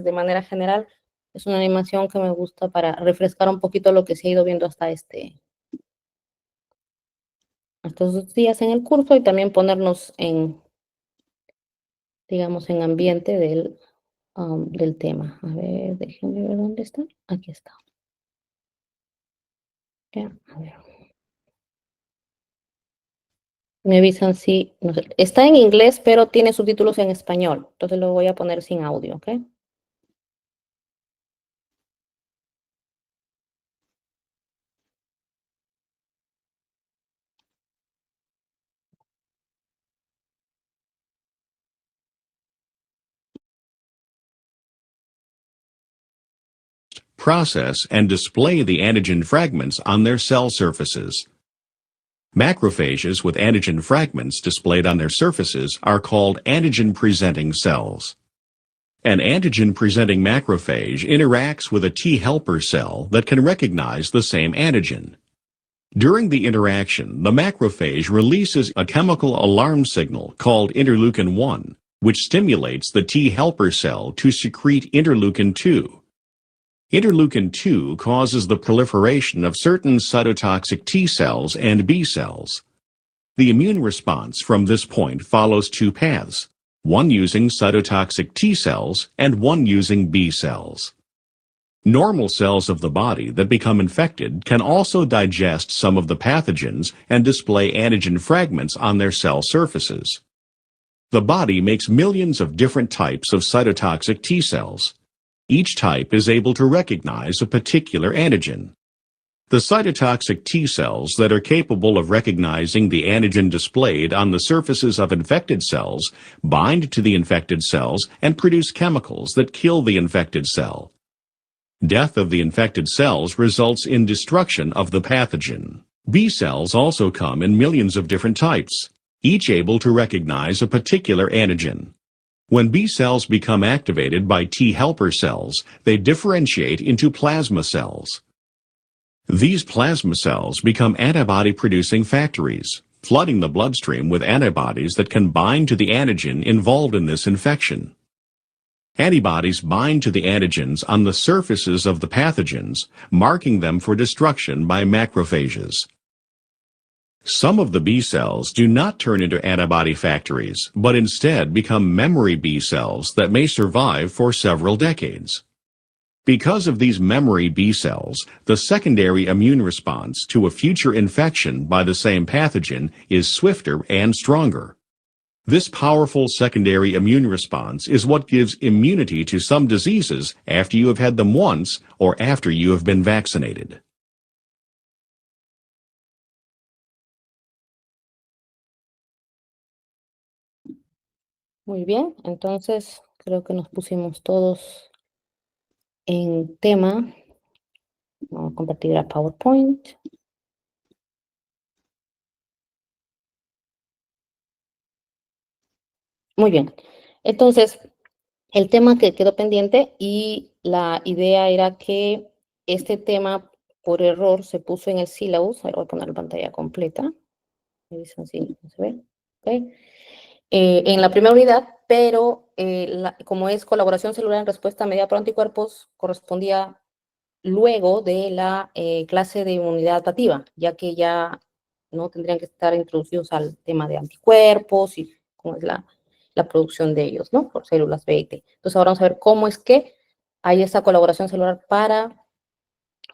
Entonces, de manera general, es una animación que me gusta para refrescar un poquito lo que se ha ido viendo hasta estos 2 días en el curso y también ponernos en, digamos, en ambiente del tema. A ver, déjenme ver dónde está. Aquí está. Ya, a ver. Me avisan si, no sé, está en inglés, pero tiene subtítulos en español. Entonces lo voy a poner sin audio, ¿ok? Process and display the antigen fragments on their cell surfaces. Macrophages with antigen fragments displayed on their surfaces are called antigen-presenting cells. An antigen-presenting macrophage interacts with a T helper cell that can recognize the same antigen. During the interaction, the macrophage releases a chemical alarm signal called interleukin-1, which stimulates the T helper cell to secrete interleukin-2. Interleukin-2 causes the proliferation of certain cytotoxic T cells and B cells. The immune response from this point follows 2 paths, one using cytotoxic T cells and one using B cells. Normal cells of the body that become infected can also digest some of the pathogens and display antigen fragments on their cell surfaces. The body makes millions of different types of cytotoxic T cells. Each type is able to recognize a particular antigen. The cytotoxic T cells that are capable of recognizing the antigen displayed on the surfaces of infected cells bind to the infected cells and produce chemicals that kill the infected cell. Death of the infected cells results in destruction of the pathogen. B cells also come in millions of different types, each able to recognize a particular antigen. When B cells become activated by T helper cells, they differentiate into plasma cells. These plasma cells become antibody-producing factories, flooding the bloodstream with antibodies that can bind to the antigen involved in this infection. Antibodies bind to the antigens on the surfaces of the pathogens, marking them for destruction by macrophages. Some of the B cells do not turn into antibody factories, but instead become memory B cells that may survive for several decades. Because of these memory B cells, the secondary immune response to a future infection by the same pathogen is swifter and stronger. This powerful secondary immune response is what gives immunity to some diseases after you have had them once or after you have been vaccinated. Muy bien, entonces creo que nos pusimos todos en tema. Vamos a compartir a PowerPoint. Muy bien, entonces el tema que quedó pendiente y la idea era que este tema por error se puso en el syllabus. Ahora voy a poner la pantalla completa. Me dicen si no se ve. Okay. En la primera unidad, pero como es colaboración celular en respuesta mediada por anticuerpos, correspondía luego de la clase de inmunidad adaptativa, ya que ya no tendrían que estar introducidos al tema de anticuerpos y cómo es la producción de ellos, ¿no? Por células B y T. Entonces ahora vamos a ver cómo es que hay esa colaboración celular para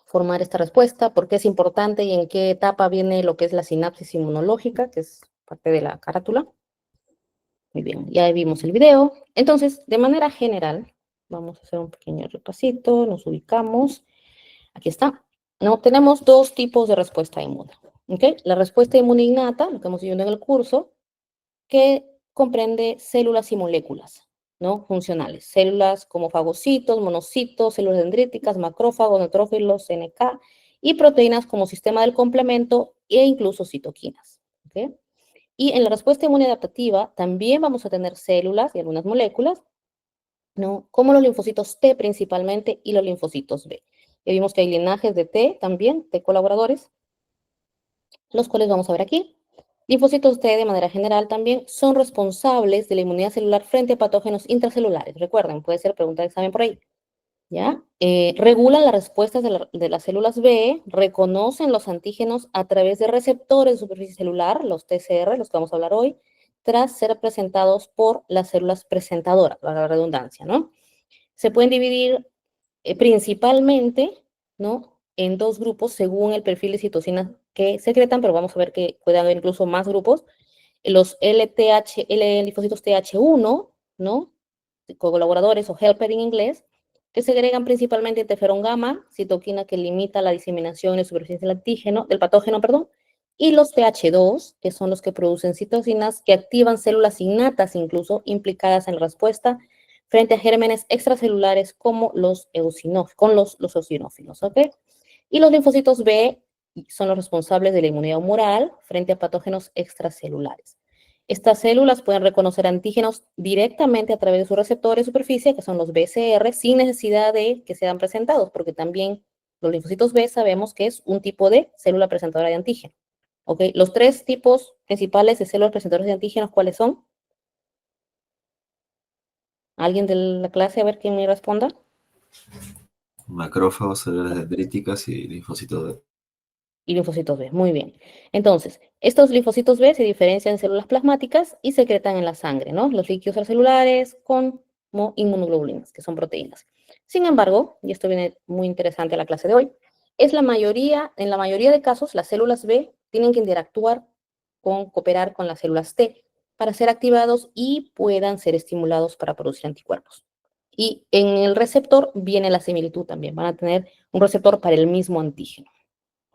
formar esta respuesta, por qué es importante y en qué etapa viene lo que es la sinapsis inmunológica, que es parte de la carátula. Muy bien, ya vimos el video. Entonces, de manera general, vamos a hacer un pequeño repasito, nos ubicamos. Aquí está. No, tenemos 2 tipos de respuesta inmune. ¿Okay? La respuesta inmune innata, lo que hemos visto en el curso, que comprende células y moléculas, ¿no? Funcionales. Células como fagocitos, monocitos, células dendríticas, macrófagos, neutrófilos, NK, y proteínas como sistema del complemento e incluso citoquinas. ¿Okay? Y en la respuesta inmune adaptativa también vamos a tener células y algunas moléculas, ¿no? Como los linfocitos T principalmente y los linfocitos B. Ya vimos que hay linajes de T también, T colaboradores, los cuales vamos a ver aquí. Linfocitos T, de manera general, también son responsables de la inmunidad celular frente a patógenos intracelulares. Recuerden, puede ser pregunta de examen por ahí. ¿Ya? Regulan las respuestas de las células B, reconocen los antígenos a través de receptores de superficie celular, los TCR, los que vamos a hablar hoy, tras ser presentados por las células presentadoras, la redundancia, ¿no? Se pueden dividir principalmente, ¿no?, en dos grupos según el perfil de citocinas que secretan, pero vamos a ver que puede haber incluso más grupos. Los linfocitos TH1, ¿no?, colaboradores o helper en inglés, que segregan principalmente interferón gamma, citoquina que limita la diseminación y superficie del antígeno, del patógeno, perdón, y los TH2, que son los que producen citocinas que activan células innatas, incluso implicadas en la respuesta frente a gérmenes extracelulares como los eosinófilos, ¿ok? Y los linfocitos B son los responsables de la inmunidad humoral frente a patógenos extracelulares. Estas células pueden reconocer antígenos directamente a través de su receptor de superficie, que son los BCR, sin necesidad de que sean presentados, porque también los linfocitos B sabemos que es un tipo de célula presentadora de antígeno. ¿Ok? Los tres tipos principales de células presentadoras de antígenos, ¿cuáles son? ¿Alguien de la clase? A ver quién me responda. Macrófagos, células dendríticas y linfocitos B. Y linfocitos B, muy bien. Entonces, estos linfocitos B se diferencian en células plasmáticas y secretan en la sangre, ¿no? Los líquidos extracelulares como inmunoglobulinas, que son proteínas. Sin embargo, y esto viene muy interesante a la clase de hoy, en la mayoría de casos, las células B tienen que cooperar con las células T para ser activados y puedan ser estimulados para producir anticuerpos. Y en el receptor viene la similitud también, van a tener un receptor para el mismo antígeno.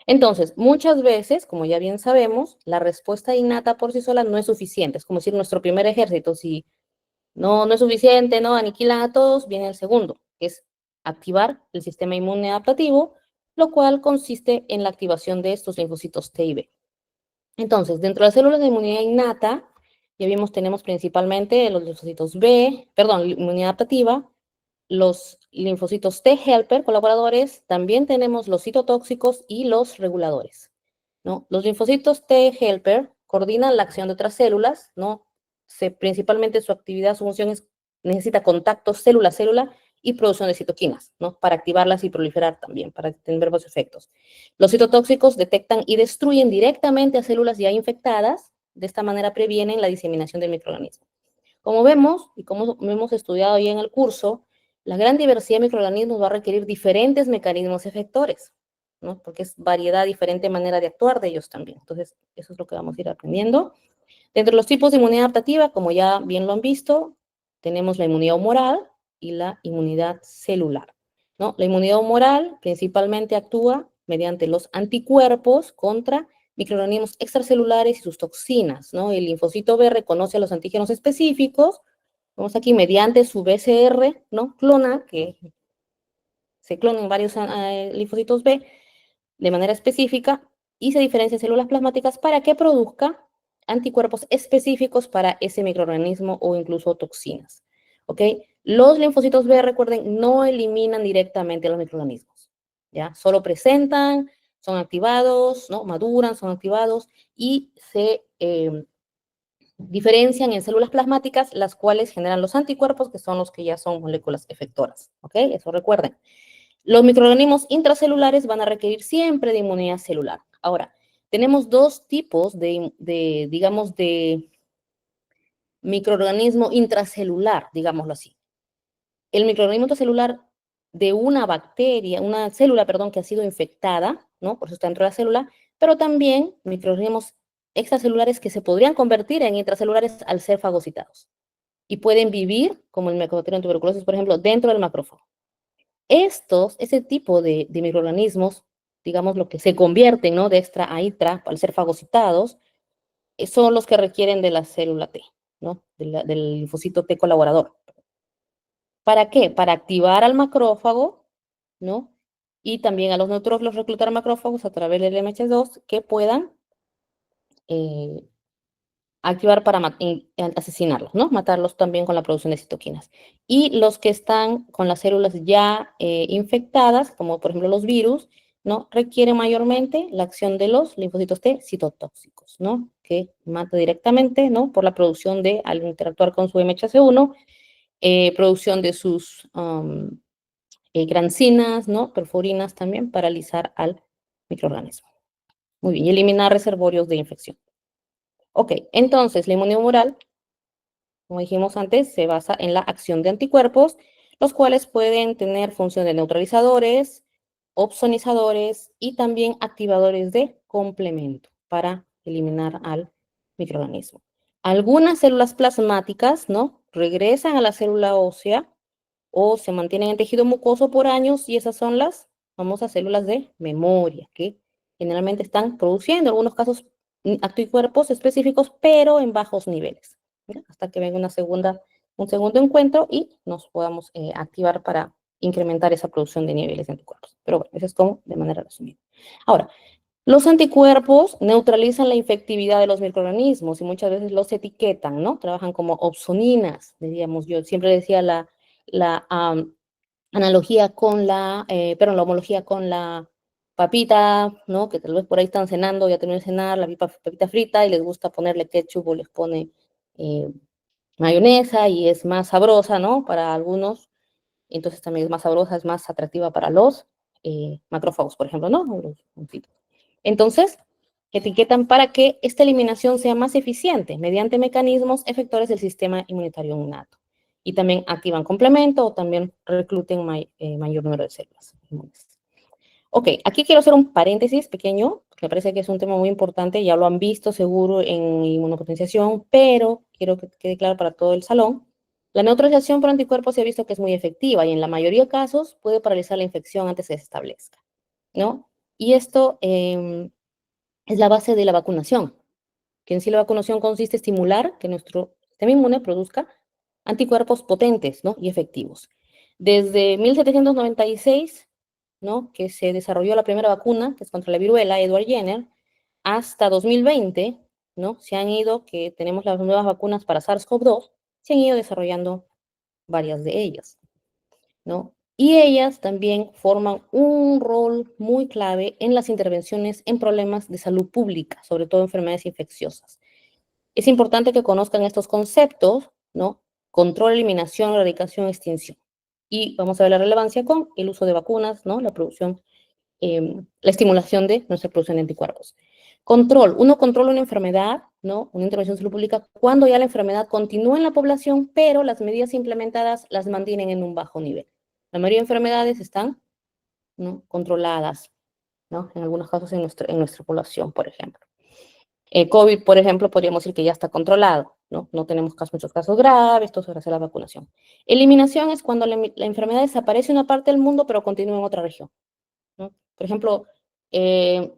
Entonces, muchas veces, como ya bien sabemos, la respuesta innata por sí sola no es suficiente. Es como decir nuestro primer ejército, si no es suficiente, no aniquilan a todos, viene el segundo, que es activar el sistema inmune adaptativo, lo cual consiste en la activación de estos linfocitos T y B. Entonces, dentro de las células de inmunidad innata, ya vimos, tenemos principalmente los linfocitos B, perdón, inmunidad adaptativa, los linfocitos T helper colaboradores, también tenemos los citotóxicos y los reguladores, ¿no? Los linfocitos T helper coordinan la acción de otras células, ¿no? Principalmente su actividad, su función necesita contacto célula-célula y producción de citoquinas, ¿no? Para activarlas y proliferar también, para tener varios efectos. Los citotóxicos detectan y destruyen directamente a células ya infectadas, de esta manera previenen la diseminación del microorganismo. Como vemos, y como hemos estudiado ya en el curso, la gran diversidad de microorganismos va a requerir diferentes mecanismos efectores, ¿no? Porque es variedad, diferente manera de actuar de ellos también. Entonces, eso es lo que vamos a ir aprendiendo. Dentro de los tipos de inmunidad adaptativa, como ya bien lo han visto, tenemos la inmunidad humoral y la inmunidad celular, ¿no? La inmunidad humoral principalmente actúa mediante los anticuerpos contra microorganismos extracelulares y sus toxinas, ¿no? El linfocito B reconoce a los antígenos específicos, vamos aquí, mediante su BCR, ¿no? Clona, que se clonan varios linfocitos B de manera específica y se diferencia en células plasmáticas para que produzca anticuerpos específicos para ese microorganismo o incluso toxinas, ¿ok? Los linfocitos B, recuerden, no eliminan directamente a los microorganismos, ¿ya? Solo presentan, son activados, ¿no? Maduran, son activados y se diferencian en células plasmáticas, las cuales generan los anticuerpos, que son los que ya son moléculas efectoras, ¿ok? Eso recuerden. Los microorganismos intracelulares van a requerir siempre de inmunidad celular. Ahora, tenemos dos tipos digamos, de microorganismo intracelular, digámoslo así. El microorganismo intracelular de una bacteria, una célula, perdón, que ha sido infectada, ¿no? Por eso está dentro de la célula, pero también microorganismos extracelulares que se podrían convertir en intracelulares al ser fagocitados. Y pueden vivir, como el Mycobacterium tuberculosis, por ejemplo, dentro del macrófago. Ese tipo de microorganismos, digamos lo que se convierten, ¿no? De extra a intra al ser fagocitados, son los que requieren de la célula T, ¿no? Del linfocito T colaborador. ¿Para qué? Para activar al macrófago, ¿no? Y también a los neutrófilos reclutar macrófagos a través del MH2 que puedan activar para asesinarlos, ¿no? Matarlos también con la producción de citoquinas. Y los que están con las células ya infectadas, como por ejemplo los virus, ¿no? Requieren mayormente la acción de los linfocitos T citotóxicos, ¿no? que mata directamente, ¿no? Por la producción de, al interactuar con su MHC1, producción de sus grancinas, ¿no? Perforinas también, paralizar al microorganismo. Muy bien, y eliminar reservorios de infección. Ok, entonces la inmunidad humoral, como dijimos antes, se basa en la acción de anticuerpos, los cuales pueden tener función de neutralizadores, opsonizadores y también activadores de complemento para eliminar al microorganismo. Algunas células plasmáticas, ¿no? Regresan a la célula ósea o se mantienen en tejido mucoso por años y esas son las famosas células de memoria que generalmente están produciendo, en algunos casos, anticuerpos específicos, pero en bajos niveles, ¿ya? Hasta que venga un segundo encuentro y nos podamos activar para incrementar esa producción de niveles de anticuerpos. Pero bueno, eso es como de manera resumida. Ahora, los anticuerpos neutralizan la infectividad de los microorganismos y muchas veces los etiquetan, ¿no? Trabajan como opsoninas, diríamos. Yo siempre decía la analogía con la homología con la papita, ¿no? Que tal vez por ahí están cenando, ya terminaron de cenar, la papita frita y les gusta ponerle ketchup o les pone eh, mayonesa y es más sabrosa, ¿no? Para algunos, entonces también es más sabrosa, es más atractiva para los macrófagos, por ejemplo, ¿no? Entonces, etiquetan para que esta eliminación sea más eficiente mediante mecanismos efectores del sistema inmunitario innato. Y también activan complemento o también recluten mayor número de células inmunes. Ok, aquí quiero hacer un paréntesis pequeño, que me parece que es un tema muy importante, ya lo han visto seguro en inmunopotenciación, pero quiero que quede claro para todo el salón. La neutralización por anticuerpos se ha visto que es muy efectiva y en la mayoría de casos puede paralizar la infección antes de que se establezca, ¿no? Y esto es la base de la vacunación, que en sí la vacunación consiste en estimular que nuestro sistema inmune produzca anticuerpos potentes, ¿no? Y efectivos. Desde 1796, ¿no? Que se desarrolló la primera vacuna, que es contra la viruela, Edward Jenner, hasta 2020, ¿no? Que tenemos las nuevas vacunas para SARS-CoV-2, se han ido desarrollando varias de ellas, ¿no? Y ellas también forman un rol muy clave en las intervenciones en problemas de salud pública, sobre todo enfermedades infecciosas. Es importante que conozcan estos conceptos, ¿no? Control, eliminación, erradicación, extinción. Y vamos a ver la relevancia con el uso de vacunas, ¿no? La producción, la estimulación de nuestra producción de anticuerpos. Control. Uno controla una enfermedad, ¿no? Una intervención de salud pública cuando ya la enfermedad continúa en la población, pero las medidas implementadas las mantienen en un bajo nivel. La mayoría de enfermedades están, ¿no? Controladas, ¿no? En algunos casos en nuestra población, por ejemplo. COVID, por ejemplo, podríamos decir que ya está controlado, ¿no? No tenemos muchos casos graves, todo eso gracias a la vacunación. Eliminación es cuando la enfermedad desaparece en una parte del mundo, pero continúa en otra región, ¿no? Por ejemplo,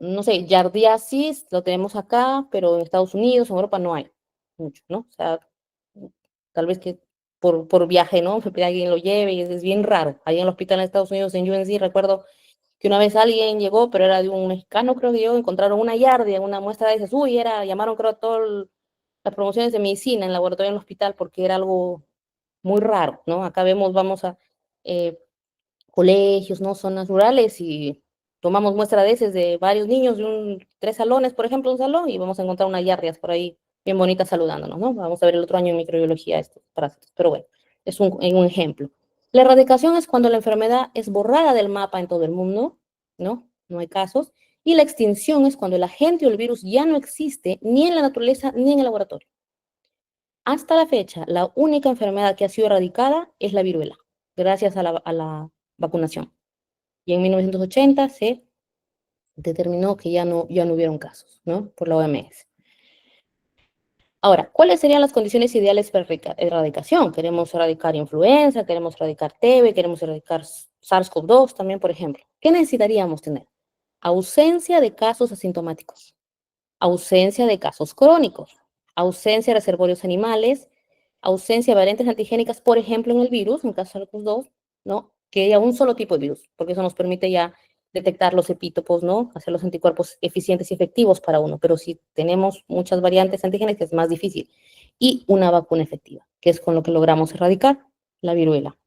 no sé, yardiasis lo tenemos acá, pero en Estados Unidos, en Europa no hay mucho, ¿no? O sea, tal vez que por viaje, ¿no? Alguien lo lleve y es bien raro. Ahí en el hospital en Estados Unidos, en UNC, recuerdo que una vez alguien llegó, pero era de un mexicano, creo que yo, encontraron una yardia, una muestra de esas, llamaron creo a todas las promociones de medicina en laboratorio en el hospital porque era algo muy raro, ¿no? Acá vamos a eh, colegios, ¿no? Zonas rurales y tomamos muestra de heces de varios niños, de 3 salones, por ejemplo, un salón, y vamos a encontrar unas yardias por ahí bien bonitas saludándonos, ¿no? Vamos a ver el otro año en microbiología estos parásitos, pero bueno, es un ejemplo. La erradicación es cuando la enfermedad es borrada del mapa en todo el mundo, ¿no? No hay casos. Y la extinción es cuando el agente o el virus ya no existe ni en la naturaleza ni en el laboratorio. Hasta la fecha, la única enfermedad que ha sido erradicada es la viruela, gracias a la vacunación. Y en 1980 se determinó que ya no hubieron casos, ¿no? Por la OMS. Ahora, ¿cuáles serían las condiciones ideales para erradicación? Queremos erradicar influenza, queremos erradicar TB, queremos erradicar SARS-CoV-2 también, por ejemplo. ¿Qué necesitaríamos tener? Ausencia de casos asintomáticos, ausencia de casos crónicos, ausencia de reservorios animales, ausencia de variantes antigénicas, por ejemplo, en el virus, en caso de SARS-CoV-2, ¿no? Que haya un solo tipo de virus, porque eso nos permite ya detectar los epítopos, ¿no? Hacer los anticuerpos eficientes y efectivos para uno, pero si tenemos muchas variantes antigénicas es más difícil. Y una vacuna efectiva, que es con lo que logramos erradicar la viruela,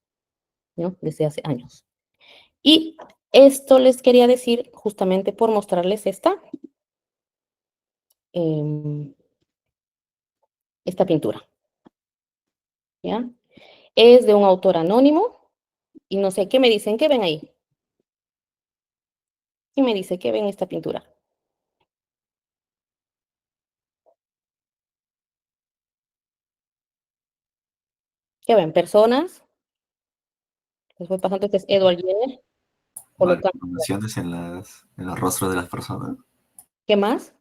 ¿no? Desde hace años. Y esto les quería decir justamente por mostrarles esta esta pintura, ¿ya? Es de un autor anónimo y no sé, ¿qué me dicen? ¿Qué ven ahí? ¿Quién me dice qué ven esta pintura? ¿Qué ven? ¿Personas? Les voy pasando, este es Edward Jenner, colocando. Malformaciones en los rostros de las personas. ¿Qué más?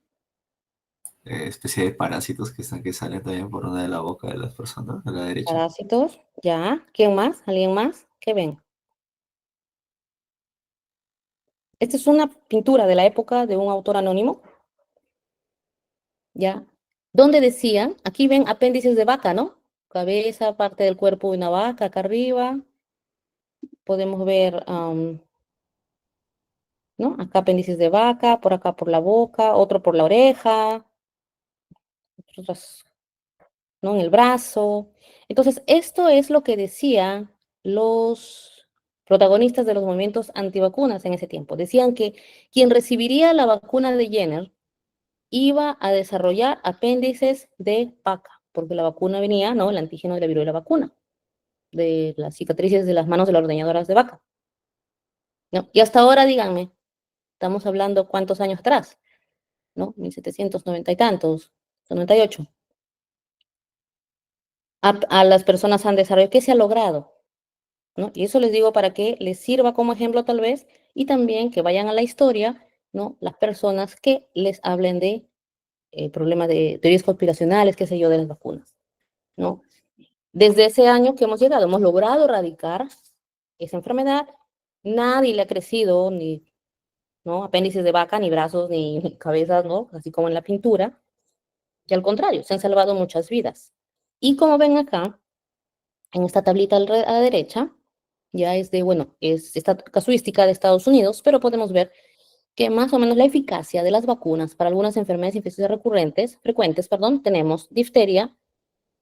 Especie de parásitos que salen también por una de la boca de las personas, a la derecha. Parásitos, ya. ¿Quién más? ¿Alguien más? ¿Qué ven? Esta es una pintura de la época de un autor anónimo, ¿ya? Donde decían, aquí ven apéndices de vaca, ¿no? Cabeza, parte del cuerpo de una vaca, acá arriba. Podemos ver, ¿no? Acá apéndices de vaca, por acá por la boca, otro por la oreja, otras, ¿no? En el brazo. Entonces, esto es lo que decían los protagonistas de los movimientos antivacunas en ese tiempo. Decían que quien recibiría la vacuna de Jenner iba a desarrollar apéndices de vaca, porque la vacuna venía, ¿no? El antígeno de la viruela vacuna, de las cicatrices de las manos de las ordeñadoras de vaca, ¿no? Y hasta ahora, díganme, estamos hablando cuántos años atrás, ¿no? 1790 y tantos, 98. A las personas han desarrollado, ¿qué se ha logrado? ¿No? Y eso les digo para que les sirva como ejemplo tal vez, y también que vayan a la historia, ¿no? Las personas que les hablen de problemas de teorías conspiracionales, qué sé yo, de las vacunas, ¿no? Desde ese año que hemos llegado, hemos logrado erradicar esa enfermedad. Nadie le ha crecido ni, ¿no? Apéndices de vaca, ni brazos, ni cabezas, ¿no? Así como en la pintura. Y al contrario, se han salvado muchas vidas. Y como ven acá, en esta tablita a la derecha, ya es de, bueno, es esta casuística de Estados Unidos, pero podemos ver que más o menos la eficacia de las vacunas para algunas enfermedades infecciosas frecuentes, perdón, tenemos difteria.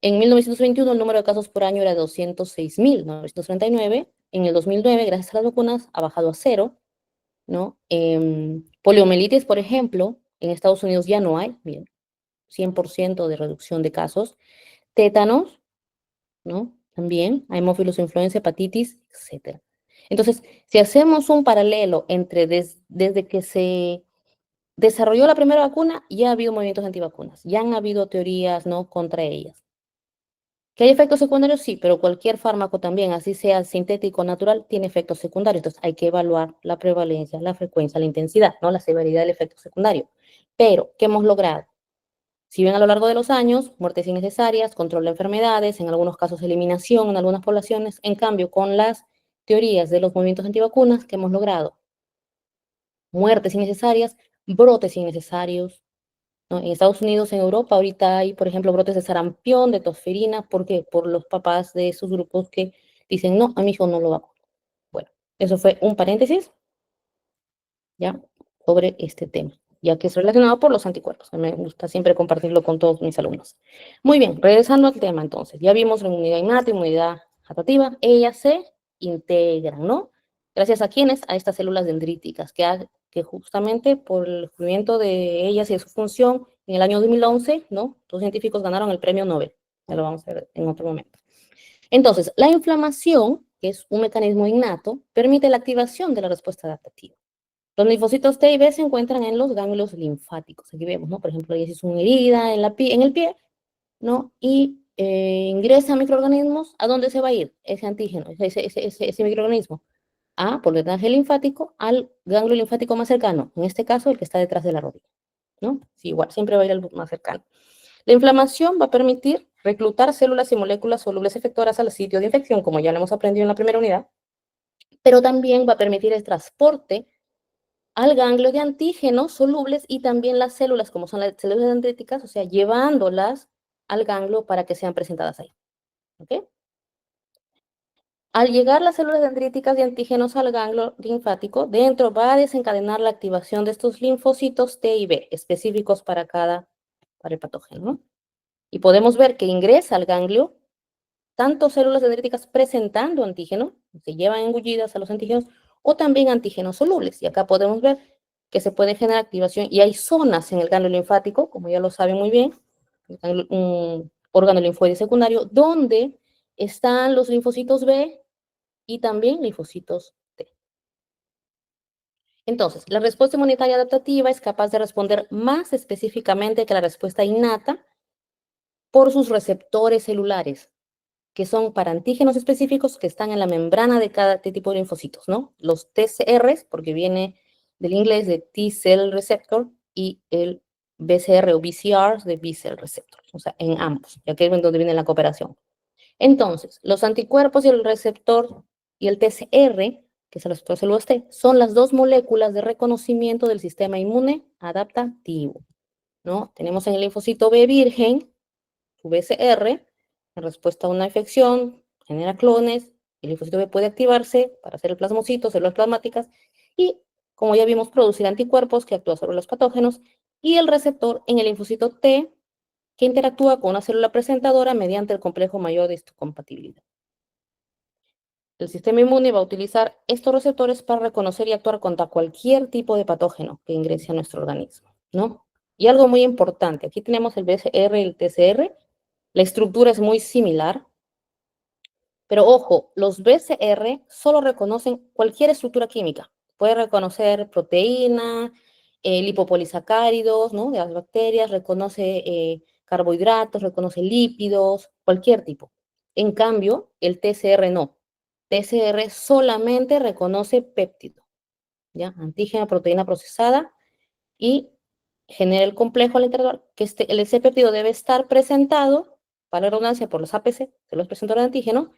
En 1921 el número de casos por año era de 206.939. En el 2009, gracias a las vacunas, ha bajado a cero, ¿no? Poliomielitis, por ejemplo, en Estados Unidos ya no hay, bien, 100% de reducción de casos. Tétanos, ¿no? También, hemófilos influenza, hepatitis, etcétera. Entonces, si hacemos un paralelo entre desde que se desarrolló la primera vacuna, ya ha habido movimientos antivacunas, ya han habido teorías, ¿no? Contra ellas. ¿Que hay efectos secundarios? Sí, pero cualquier fármaco también, así sea sintético o natural, tiene efectos secundarios. Entonces, hay que evaluar la prevalencia, la frecuencia, la intensidad, ¿no? La severidad del efecto secundario. Pero, ¿qué hemos logrado? Si bien a lo largo de los años, muertes innecesarias, control de enfermedades, en algunos casos eliminación en algunas poblaciones, en cambio, con las teorías de los movimientos antivacunas, ¿qué hemos logrado? Muertes innecesarias, brotes innecesarios, ¿no? En Estados Unidos, en Europa, ahorita hay, por ejemplo, brotes de sarampión, de tosferina, ¿por qué? Por los papás de esos grupos que dicen, no, a mi hijo no lo vacuno. Bueno, eso fue un paréntesis, ¿ya? Sobre este tema, ya que es relacionado por los anticuerpos. Me gusta siempre compartirlo con todos mis alumnos. Muy bien, regresando al tema entonces, ya vimos la inmunidad innata, inmunidad adaptativa, ellas se integran, ¿no? Gracias a quienes, a estas células dendríticas, que justamente por el descubrimiento de ellas y de su función, en el año 2011, ¿no? Dos científicos ganaron el premio Nobel, ya lo vamos a ver en otro momento. Entonces, la inflamación, que es un mecanismo innato, permite la activación de la respuesta adaptativa. Los linfocitos T y B se encuentran en los ganglios linfáticos. Aquí vemos, ¿no? Por ejemplo, ahí es una herida en el pie, ¿no? Y ingresa microorganismos. ¿A dónde se va a ir ese antígeno, ese microorganismo? Por el drenaje linfático al ganglio linfático más cercano. En este caso, el que está detrás de la rodilla, ¿no? Sí, igual, siempre va a ir al más cercano. La inflamación va a permitir reclutar células y moléculas solubles efectoras al sitio de infección, como ya lo hemos aprendido en la primera unidad, pero también va a permitir el transporte al ganglio de antígenos solubles y también las células, como son las células dendríticas, o sea, llevándolas al ganglio para que sean presentadas ahí. ¿Ok? Al llegar las células dendríticas de antígenos al ganglio linfático, dentro va a desencadenar la activación de estos linfocitos T y B, específicos para el patógeno, ¿no? Y podemos ver que ingresa al ganglio tanto células dendríticas presentando antígeno, se llevan engullidas a los antígenos, o también antígenos solubles. Y acá podemos ver que se puede generar activación y hay zonas en el ganglio linfático, como ya lo saben muy bien, órgano linfoide secundario, donde están los linfocitos B y también linfocitos T. Entonces, la respuesta inmunitaria adaptativa es capaz de responder más específicamente que la respuesta innata por sus receptores celulares, que son para antígenos específicos que están en la membrana de cada tipo de linfocitos, ¿no? Los TCRs, porque viene del inglés de T-cell receptor, y el BCR o BCR de B-cell receptor, o sea, en ambos, ya que es donde viene la cooperación. Entonces, los anticuerpos y el receptor y el TCR, que es el receptor celular T, son las dos moléculas de reconocimiento del sistema inmune adaptativo, ¿no? Tenemos en el linfocito B virgen, su BCR, en respuesta a una infección, genera clones, el linfocito B puede activarse para hacer el plasmocito, células plasmáticas, y, como ya vimos, producir anticuerpos que actúan sobre los patógenos, y el receptor en el linfocito T, que interactúa con una célula presentadora mediante el complejo mayor de histocompatibilidad. El sistema inmune va a utilizar estos receptores para reconocer y actuar contra cualquier tipo de patógeno que ingrese a nuestro organismo, ¿no? Y algo muy importante, aquí tenemos el BCR y el TCR, la estructura es muy similar, pero ojo, los BCR solo reconocen cualquier estructura química. Puede reconocer proteína, lipopolisacáridos, ¿no? De las bacterias, reconoce carbohidratos, reconoce lípidos, cualquier tipo. En cambio, el TCR no. TCR solamente reconoce péptido, ¿ya? Antígeno, proteína procesada, y genera el complejo al interior, que ese péptido debe estar presentado, para la redundancia, por los APC, de los presentadores de antígeno,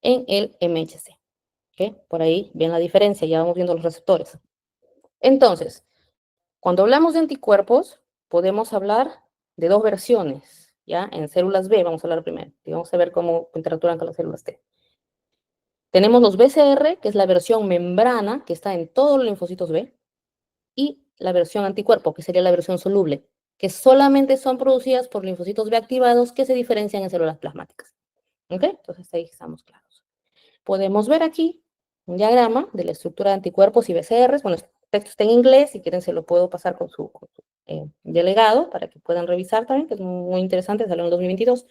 en el MHC. ¿Okay? Por ahí ven la diferencia, ya vamos viendo los receptores. Entonces, cuando hablamos de anticuerpos, podemos hablar de dos versiones, ¿ya? En células B, vamos a hablar primero, y vamos a ver cómo interactúan con las células T. Tenemos los BCR, que es la versión membrana, que está en todos los linfocitos B, y la versión anticuerpo, que sería la versión soluble, que solamente son producidas por linfocitos B activados que se diferencian en células plasmáticas. ¿Ok? Entonces ahí estamos claros. Podemos ver aquí un diagrama de la estructura de anticuerpos y BCRs. Bueno, este texto está en inglés, si quieren se lo puedo pasar con su delegado para que puedan revisar también, que es muy interesante, salió en el 2022.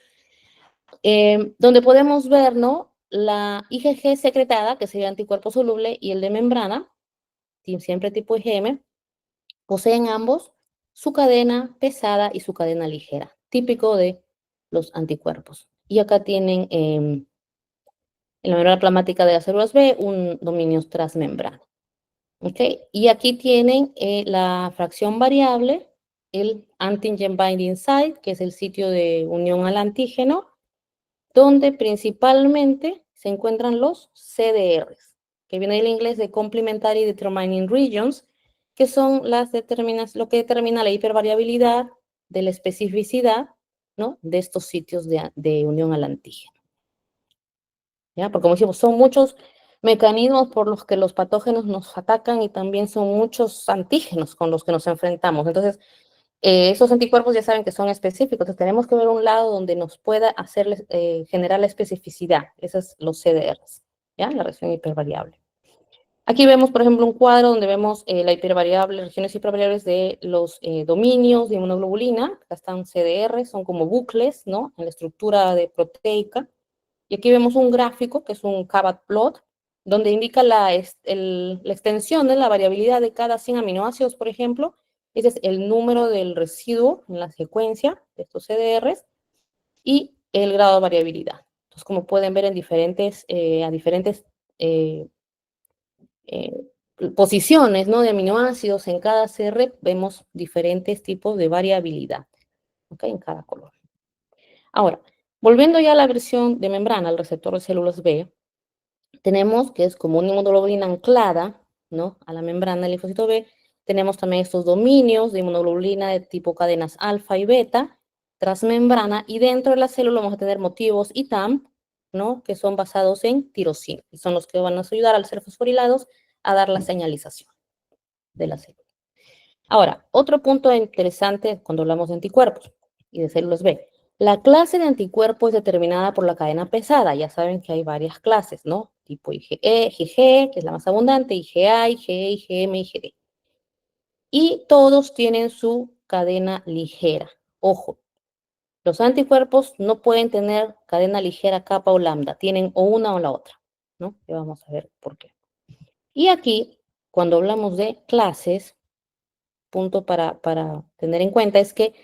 Donde podemos ver, ¿no? La IgG secretada, que sería anticuerpo soluble, y el de membrana, siempre tipo IgM, poseen ambos su cadena pesada y su cadena ligera, típico de los anticuerpos. Y acá tienen en la membrana plasmática de las células B un dominio transmembrana. ¿Ok? Y aquí tienen la fracción variable, el antigen binding site, que es el sitio de unión al antígeno, donde principalmente se encuentran los CDRs, que viene del inglés de Complementary Determining Regions, que son lo que determina la hipervariabilidad de la especificidad, ¿no? De estos sitios de unión al antígeno. ¿Ya? Porque como decimos, son muchos mecanismos por los que los patógenos nos atacan y también son muchos antígenos con los que nos enfrentamos. Entonces, esos anticuerpos ya saben que son específicos, entonces tenemos que ver un lado donde nos pueda generar la especificidad, esos son los CDRs, ¿ya? La reacción hipervariable. Aquí vemos, por ejemplo, un cuadro donde vemos la hipervariable, regiones hipervariables de los dominios de inmunoglobulina. Acá están CDR, son como bucles, ¿no? En la estructura proteica. Y aquí vemos un gráfico, que es un Cabot plot, donde indica la extensión de la variabilidad de cada 100 aminoácidos, por ejemplo. Ese es el número del residuo en la secuencia de estos CDRs y el grado de variabilidad. Entonces, como pueden ver a diferentes posiciones, ¿no? De aminoácidos en cada CR, vemos diferentes tipos de variabilidad, ¿ok? En cada color. Ahora, volviendo ya a la versión de membrana, al receptor de células B, tenemos que es como una inmunoglobulina anclada, ¿no? A la membrana del linfocito B. Tenemos también estos dominios de inmunoglobulina de tipo cadenas alfa y beta, transmembrana, y dentro de la célula vamos a tener motivos ITAM, ¿no? Que son basados en tirosina, y son los que van a ayudar al ser fosforilados a dar la señalización de la célula. Ahora, otro punto interesante cuando hablamos de anticuerpos y de células B. La clase de anticuerpo es determinada por la cadena pesada. Ya saben que hay varias clases, ¿no? Tipo IgE, IgG, que es la más abundante, IgA, IgE, IgM, IgD. Y todos tienen su cadena ligera. Ojo, Los anticuerpos no pueden tener cadena ligera kappa o lambda, tienen o una o la otra, ¿no? Y vamos a ver por qué. Y aquí, cuando hablamos de clases, punto para tener en cuenta es que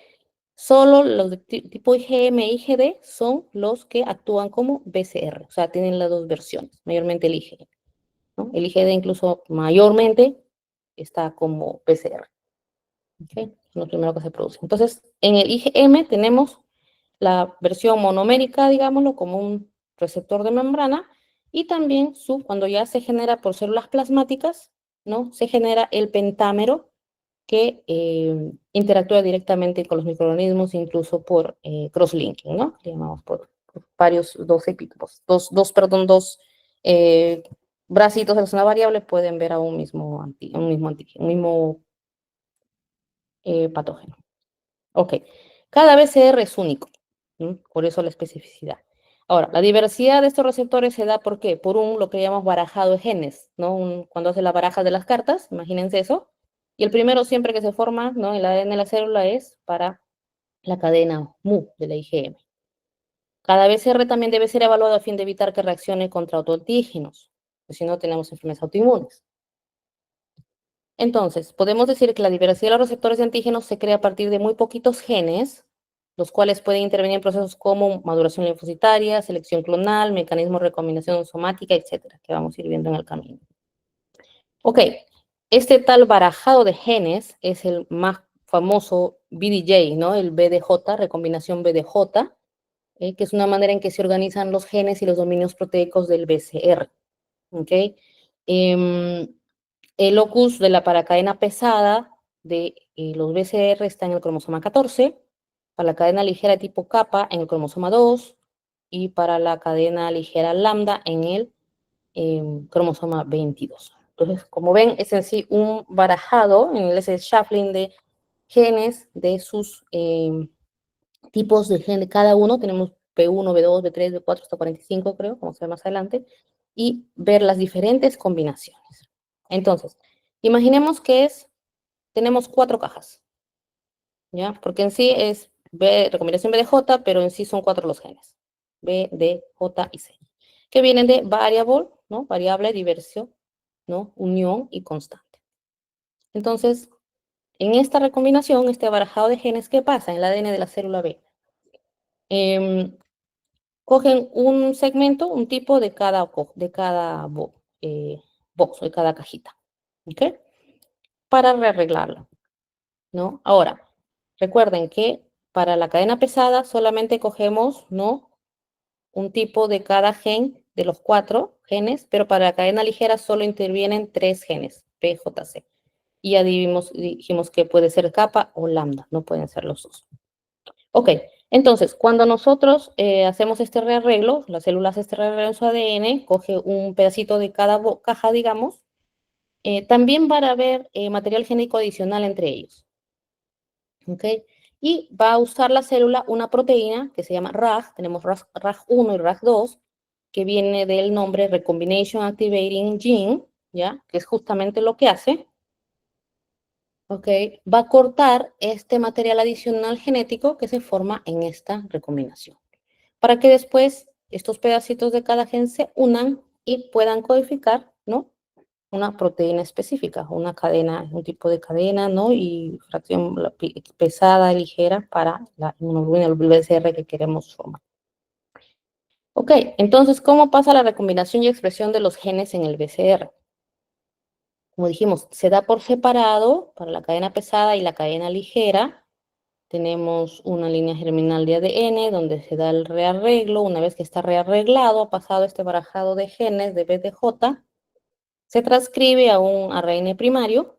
solo los de tipo IgM e IgD son los que actúan como BCR, o sea, tienen las dos versiones, mayormente el IgM, ¿no? El IgD incluso mayormente está como BCR, ¿ok? Son los primeros que se producen. Entonces, en el IgM tenemos la versión monomérica, digámoslo, como un receptor de membrana, y también cuando ya se genera por células plasmáticas, ¿no? Se genera el pentámero que interactúa directamente con los microorganismos, incluso por cross-linking, ¿no? Le llamamos por varios, dos epítopos, dos bracitos de una variable pueden ver a un mismo patógeno. Ok, cada BCR es único, ¿no? Por eso la especificidad. Ahora, la diversidad de estos receptores se da ¿por qué? Por lo que llamamos barajado de genes, ¿no? Cuando hace la baraja de las cartas, imagínense eso. Y el primero siempre que se forma, ¿no? El ADN de la célula es para la cadena MU de la IgM. Cada BCR también debe ser evaluado a fin de evitar que reaccione contra autoantígenos, porque si no tenemos enfermedades autoinmunes. Entonces, podemos decir que la diversidad de los receptores de antígenos se crea a partir de muy poquitos genes, los cuales pueden intervenir en procesos como maduración linfocitaria, selección clonal, mecanismos de recombinación somática, etcétera, que vamos a ir viendo en el camino. Ok, este tal barajado de genes es el más famoso BDJ, ¿no? El BDJ, recombinación BDJ, que es una manera en que se organizan los genes y los dominios proteicos del BCR. ¿Ok? El locus de la paracadena pesada de los BCR está en el cromosoma 14, para la cadena ligera tipo kappa en el cromosoma 2 y para la cadena ligera lambda en el cromosoma 22. Entonces, como ven, es en sí un barajado, en ese shuffling de genes de sus tipos de gen de cada uno. Tenemos P1, B2, B3, B4 hasta 45, creo, como se ve más adelante, y ver las diferentes combinaciones. Entonces, imaginemos que tenemos 4 cajas, ¿ya? Porque en sí es recombinación B de J, pero en sí son 4 los genes, B, D, J y C, que vienen de variable, ¿no? Variable, diverso, ¿no? Unión y constante. Entonces, en esta recombinación, este abarajado de genes, ¿qué pasa en el ADN de la célula B? Cogen un segmento, un tipo de cada box, de cada cajita, ¿ok? Para rearreglarlo, ¿no? Ahora, recuerden que para la cadena pesada solamente cogemos, ¿no? Un tipo de cada gen de los 4 genes, pero para la cadena ligera solo intervienen 3 genes, P, J, C. Y ya dijimos que puede ser kappa o lambda, no pueden ser los dos. Ok, entonces, cuando nosotros hacemos este rearreglo, la célula hace este rearreglo en su ADN, coge un pedacito de cada caja, digamos, también va a haber material genético adicional entre ellos. ¿Ok? Y va a usar la célula una proteína que se llama RAG, tenemos RAG1 y RAG2, que viene del nombre Recombination Activating Gene, ¿ya? Que es justamente lo que hace, ¿ok? Va a cortar este material adicional genético que se forma en esta recombinación, para que después estos pedacitos de cada gen se unan y puedan codificar, ¿no? Una proteína específica, una cadena, un tipo de cadena, ¿no? Y fracción pesada, ligera para la inmunoglobulina, el BCR que queremos formar. Ok, entonces, ¿cómo pasa la recombinación y expresión de los genes en el BCR? Como dijimos, se da por separado para la cadena pesada y la cadena ligera. Tenemos una línea germinal de ADN donde se da el rearreglo. Una vez que está rearreglado, ha pasado este barajado de genes de BDJ, se transcribe a un ARN primario.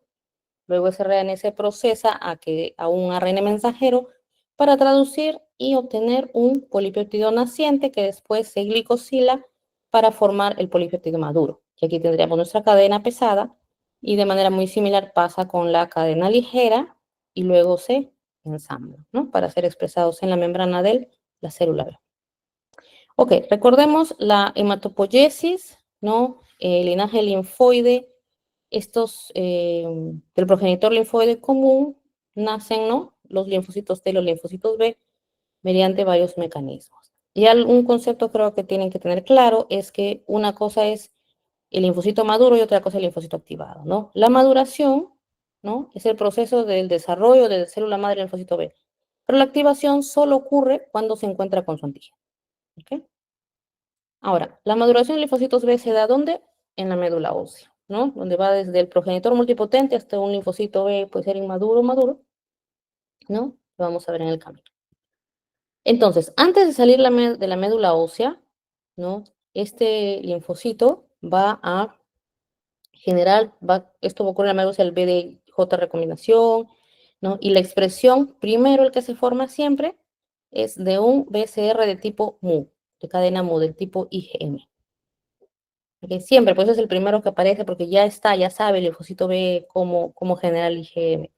Luego ese ARN se procesa a un ARN mensajero para traducir y obtener un polipéptido naciente que después se glicosila para formar el polipéptido maduro. Y aquí tendríamos nuestra cadena pesada y de manera muy similar pasa con la cadena ligera y luego se ensambla, ¿no? Para ser expresados en la membrana de la célula B. Ok, recordemos la hematopoiesis, ¿no? El linaje linfoide, estos del progenitor linfoide común nacen, ¿no? Los linfocitos T y los linfocitos B mediante varios mecanismos. Y un concepto creo que tienen que tener claro es que una cosa es el linfocito maduro y otra cosa el linfocito activado, ¿no? La maduración, ¿no? Es el proceso del desarrollo de la célula madre del linfocito B. Pero la activación solo ocurre cuando se encuentra con su antígeno. ¿Ok? Ahora, la maduración de linfocitos B se da ¿dónde? En la médula ósea, ¿no? Donde va desde el progenitor multipotente hasta un linfocito B, puede ser inmaduro o maduro, ¿no? Lo vamos a ver en el camino. Entonces, antes de salir de la médula ósea, ¿no? Este linfocito va a generar, esto va a ocurrir en la médula ósea, el BDJ recombinación, ¿no? Y la expresión, primero el que se forma siempre, es de un BCR de tipo MU, de cadena MU, del tipo IgM. ¿Okay? Siempre, pues es el primero que aparece porque ya está, ya sabe el linfocito B cómo generar el IgM.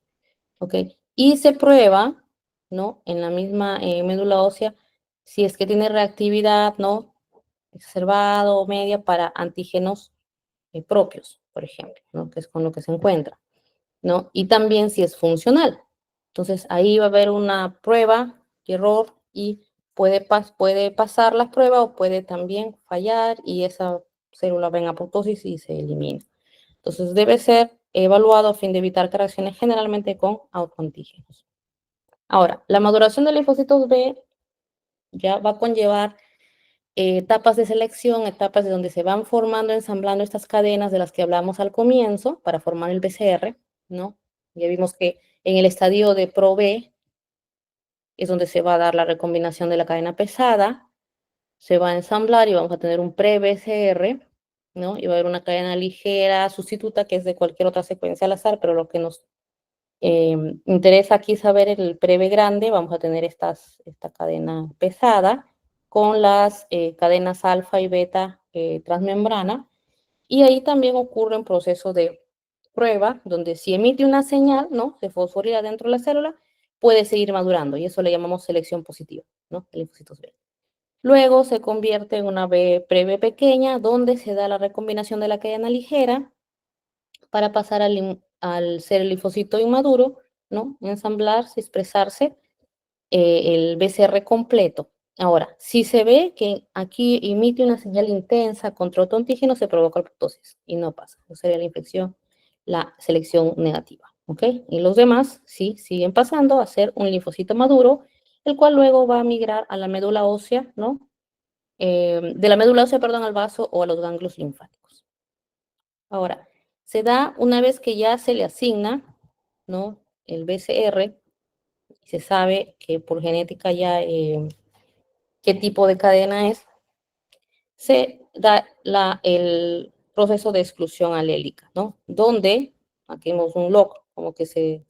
¿Ok? Y se prueba, ¿no? En la misma médula ósea, si es que tiene reactividad, ¿no? Exacerbado o media para antígenos propios, por ejemplo, ¿no? Que es con lo que se encuentra, ¿no? Y también si es funcional. Entonces, ahí va a haber una prueba y error y puede pasar la prueba o puede también fallar y esa célula va en apoptosis y se elimina. Entonces, debe ser evaluado a fin de evitar reacciones generalmente con autoantígenos. Ahora, la maduración de linfocitos B ya va a conllevar etapas de selección, etapas de donde se van formando, ensamblando estas cadenas de las que hablamos al comienzo para formar el BCR, ¿no? Ya vimos que en el estadio de Pro-B es donde se va a dar la recombinación de la cadena pesada, se va a ensamblar y vamos a tener un pre-BCR, ¿no? Y va a haber una cadena ligera sustituta que es de cualquier otra secuencia al azar, pero lo que nos interesa aquí saber el pre-B grande, vamos a tener esta cadena pesada con las cadenas alfa y beta transmembrana, y ahí también ocurre un proceso de prueba, donde si emite una señal, ¿no? De fosforilada dentro de la célula, puede seguir madurando, y eso le llamamos selección positiva, ¿no? De linfocitos B. Luego se convierte en una pre-B pequeña, donde se da la recombinación de la cadena ligera para pasar al ser el linfocito inmaduro, ¿no? Ensamblarse, expresarse, el BCR completo. Ahora, si se ve que aquí emite una señal intensa contra otro antígeno, se provoca apoptosis y no pasa. No sería la infección, la selección negativa. ¿Ok? Y los demás sí siguen pasando a ser un linfocito maduro, el cual luego va a migrar a la médula ósea, ¿no? De la médula ósea, perdón, al vaso o a los ganglios linfáticos. Ahora, se da una vez que ya se le asigna, ¿no? El BCR, se sabe que por genética ya qué tipo de cadena es, se da el proceso de exclusión alélica, ¿no? Donde, aquí vemos un lock, como que se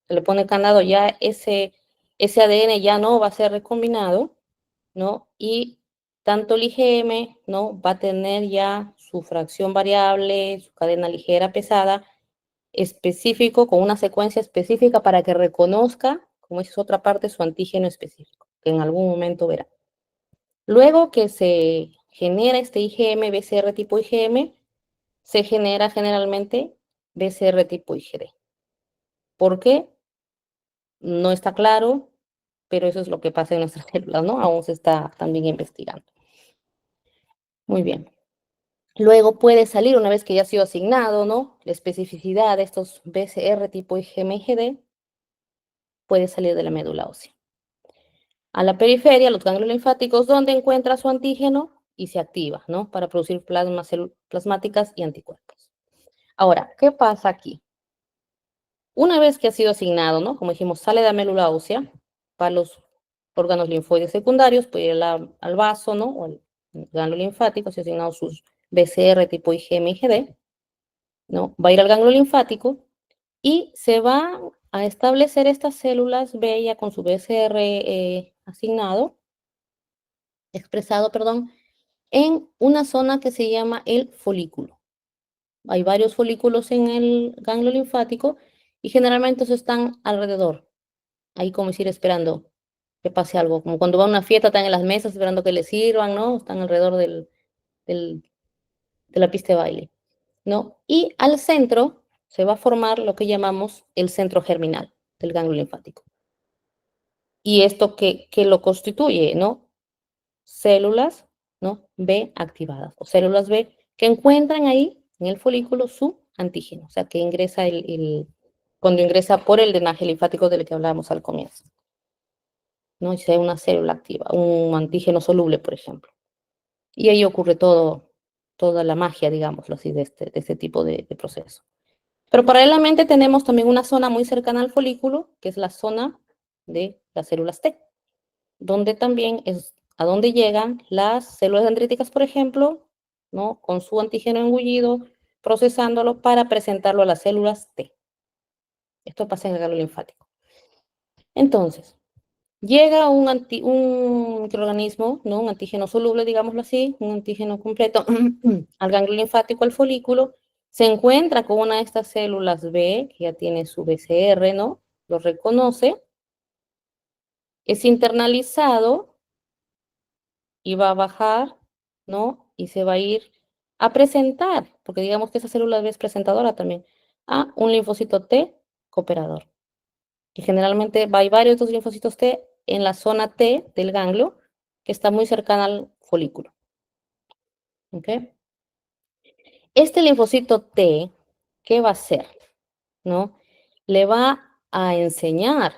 le pone candado, ya ese ADN ya no va a ser recombinado, ¿no? Y tanto el IgM, ¿no? Va a tener ya su fracción variable, su cadena ligera pesada, específico, con una secuencia específica para que reconozca, como es otra parte, su antígeno específico, que en algún momento verá. Luego que se genera este IgM, BCR tipo IgM, se genera generalmente BCR tipo IgD. ¿Por qué? No está claro, pero eso es lo que pasa en nuestras células, ¿no? Aún se está también investigando. Muy bien. Luego puede salir, una vez que ya ha sido asignado, ¿no? La especificidad de estos BCR tipo IgM y IgD, puede salir de la médula ósea. A la periferia, los ganglios linfáticos, donde encuentra su antígeno y se activa, ¿no? Para producir plasmáticas y anticuerpos. Ahora, ¿qué pasa aquí? Una vez que ha sido asignado, ¿no? Como dijimos, sale de la médula ósea para los órganos linfoides secundarios, puede ir al vaso, ¿no? O al ganglio linfático, se ha asignado sus BCR tipo IgM y IgD, ¿no? Va a ir al ganglio linfático y se va a establecer estas células B ya con su BCR asignado, expresado, perdón, en una zona que se llama el folículo. Hay varios folículos en el ganglio linfático y generalmente esos están alrededor, ahí como decir esperando que pase algo, como cuando va a una fiesta, están en las mesas esperando que les sirvan, ¿no? Están alrededor de la pista de baile, ¿no? Y al centro se va a formar lo que llamamos el centro germinal del ganglio linfático. ¿Y esto qué lo constituye, no? Células, ¿no? B activadas, o células B que encuentran ahí en el folículo su antígeno, o sea, que ingresa cuando ingresa por el drenaje linfático del que hablábamos al comienzo, ¿no? Y sea una célula activa, un antígeno soluble, por ejemplo. Y ahí ocurre toda la magia, digámoslo así, de este tipo de proceso. Pero paralelamente tenemos también una zona muy cercana al folículo, que es la zona de las células T, donde también es a donde llegan las células dendríticas, por ejemplo, ¿no? Con su antígeno engullido, procesándolo para presentarlo a las células T. Esto pasa en el ganglio linfático. Entonces, llega un microorganismo, ¿no? Un antígeno soluble, digámoslo así, un antígeno completo, al ganglio linfático, al folículo, se encuentra con una de estas células B, que ya tiene su BCR, ¿no? Lo reconoce, es internalizado y va a bajar, ¿no? Y se va a ir a presentar, porque digamos que esa célula B es presentadora también, a un linfocito T cooperador. Y generalmente hay varios de estos linfocitos T en la zona T del ganglio, que está muy cercana al folículo. ¿Ok? Este linfocito T, ¿qué va a hacer? ¿No? Le va a enseñar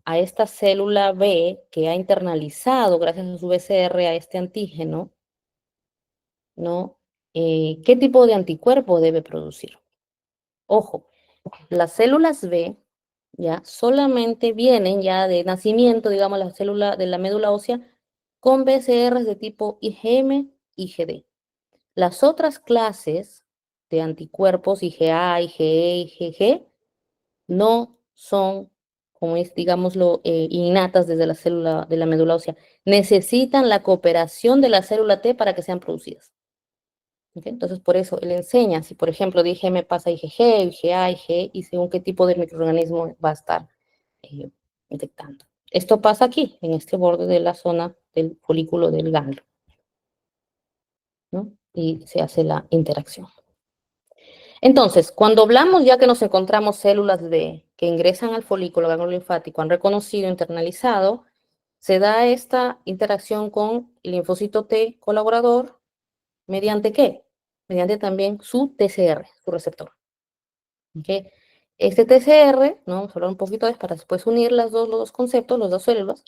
a esta célula B que ha internalizado, gracias a su BCR, a este antígeno, ¿no? ¿Qué tipo de anticuerpo debe producir? Ojo, las células B ya solamente vienen ya de nacimiento, digamos, la célula de la médula ósea con BCRs de tipo IgM, IgD. Las otras clases de anticuerpos, IgA, IgE, IgG, no son, como es, digámoslo, innatas desde la célula de la médula ósea. Necesitan la cooperación de la célula T para que sean producidas. ¿Okay? Entonces, por eso él enseña, si por ejemplo de IgM pasa a IgG, IgA, IgE, y según qué tipo de microorganismo va a estar eh, detectando. Esto pasa aquí, en este borde de la zona del folículo del ganglio, ¿no? Y se hace la interacción. Entonces, cuando hablamos ya que nos encontramos células que ingresan al folículo ganglio linfático, han reconocido, internalizado, se da esta interacción con el linfocito T colaborador, ¿mediante qué? Mediante también su TCR, su receptor. ¿Okay? Este TCR, ¿no? Vamos a hablar un poquito de para después unir los dos conceptos, las dos células.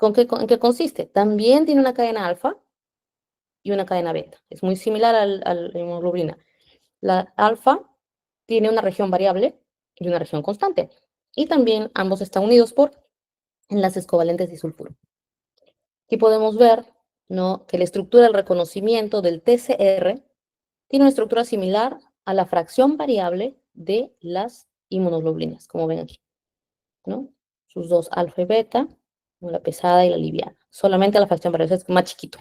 ¿En qué consiste? También tiene una cadena alfa y una cadena beta. Es muy similar a la hemoglobina. La alfa tiene una región variable y una región constante. Y también ambos están unidos por enlaces covalentes de sulfuro. Aquí podemos ver, ¿no? Que la estructura del reconocimiento del TCR tiene una estructura similar a la fracción variable de las inmunoglobulinas, como ven aquí, ¿no? Sus dos alfa y beta, la pesada y la liviana. Solamente la fracción variable es más chiquito,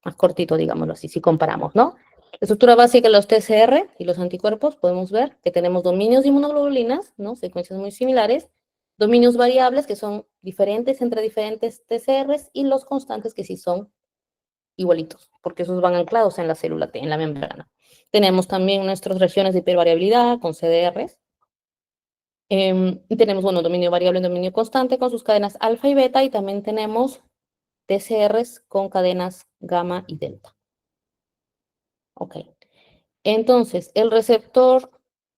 más cortito, digámoslo así, si comparamos, ¿no? La estructura básica de los TCR y los anticuerpos, podemos ver que tenemos dominios de inmunoglobulinas, ¿no? Secuencias muy similares, dominios variables que son diferentes entre diferentes TCRs y los constantes que sí son igualitos, porque esos van anclados en la célula T, en la membrana. Tenemos también nuestras regiones de hipervariabilidad con CDRs. Y tenemos, bueno, dominio variable y dominio constante con sus cadenas alfa y beta, y también tenemos TCRs con cadenas gamma y delta. Ok. Entonces, el receptor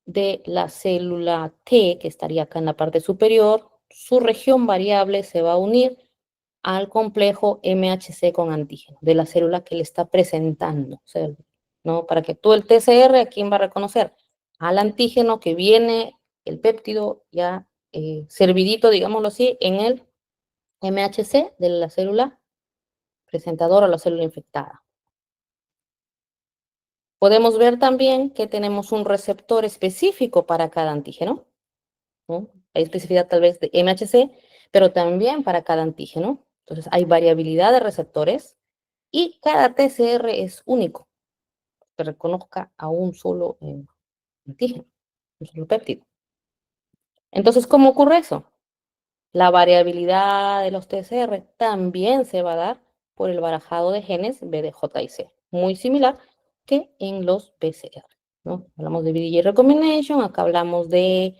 de la célula T, que estaría acá en la parte superior, su región variable se va a unir al complejo MHC con antígeno de la célula que le está presentando, ¿no? Para que tú el TCR, ¿a quién va a reconocer? Al antígeno que viene, el péptido ya servidito, digámoslo así, en el MHC de la célula presentadora o la célula infectada. Podemos ver también que tenemos un receptor específico para cada antígeno, ¿no? Hay especificidad tal vez de MHC, pero también para cada antígeno. Entonces hay variabilidad de receptores y cada TCR es único, que reconozca a un solo antígeno, un solo péptido. Entonces, ¿cómo ocurre eso? La variabilidad de los TCR también se va a dar por el barajado de genes BDJ y C, muy similar que en los PCR, ¿no? Hablamos de BDJ recombination, acá hablamos de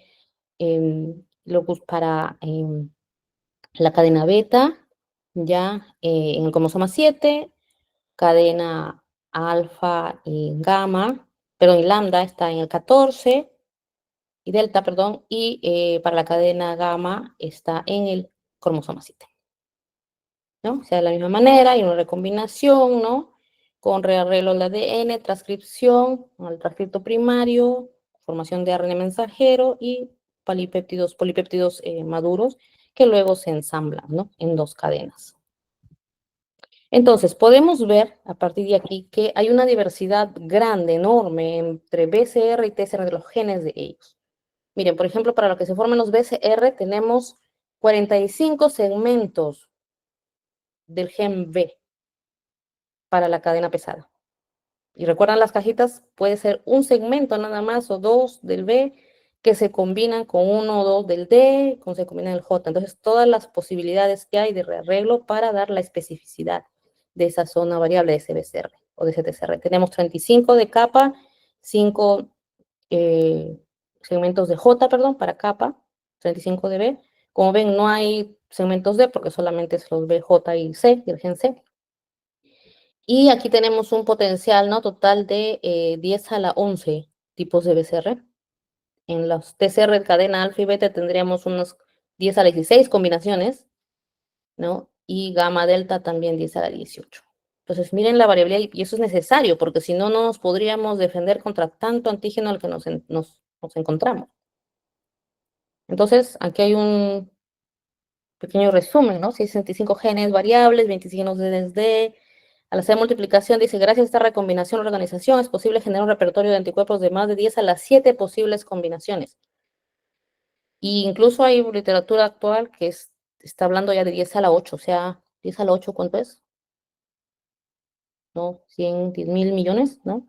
locus para La cadena beta ya en el cromosoma 7, cadena alfa y gamma, perdón, y lambda está en el 14, y delta, perdón, y para la cadena gamma está en el cromosoma 7. ¿No? O sea, de la misma manera, hay una recombinación, ¿no? Con rearreglo del ADN, transcripción, al transcripto primario, formación de ARN mensajero y polipéptidos maduros que luego se ensamblan, ¿no? En dos cadenas. Entonces, podemos ver a partir de aquí que hay una diversidad grande, enorme, entre BCR y TCR de los genes de ellos. Miren, por ejemplo, para lo que se forman los BCR tenemos 45 segmentos del gen B para la cadena pesada. Y recuerdan las cajitas, puede ser un segmento nada más o dos del B que se combinan con uno o dos del D, se combina el J. Entonces, todas las posibilidades que hay de rearreglo para dar la especificidad de esa zona variable de ese BCR o de ese TCR. Tenemos 35 de capa, 5 segmentos de J, perdón, para capa, 35 de B. Como ven, no hay segmentos D porque solamente es los B, J y C, y el gen C. Y aquí tenemos un potencial, ¿no? Total de 10 a la 11 tipos de BCR. En los TCR de cadena alfa y beta tendríamos unos 10 a la 16 combinaciones, ¿no? Y gamma delta también 10 a la 18. Entonces, miren la variabilidad, y eso es necesario, porque si no, no nos podríamos defender contra tanto antígeno al que nos encontramos. Entonces, aquí hay un pequeño resumen, ¿no? 65 genes variables, 25 genes D. Al hacer multiplicación, dice, gracias a esta recombinación o organización es posible generar un repertorio de anticuerpos de más de 10 a las 7 posibles combinaciones. Y incluso hay literatura actual que está hablando ya de 10 a la 8, o sea, 10 a la 8, ¿cuánto es? ¿No? 10.000 millones, ¿no?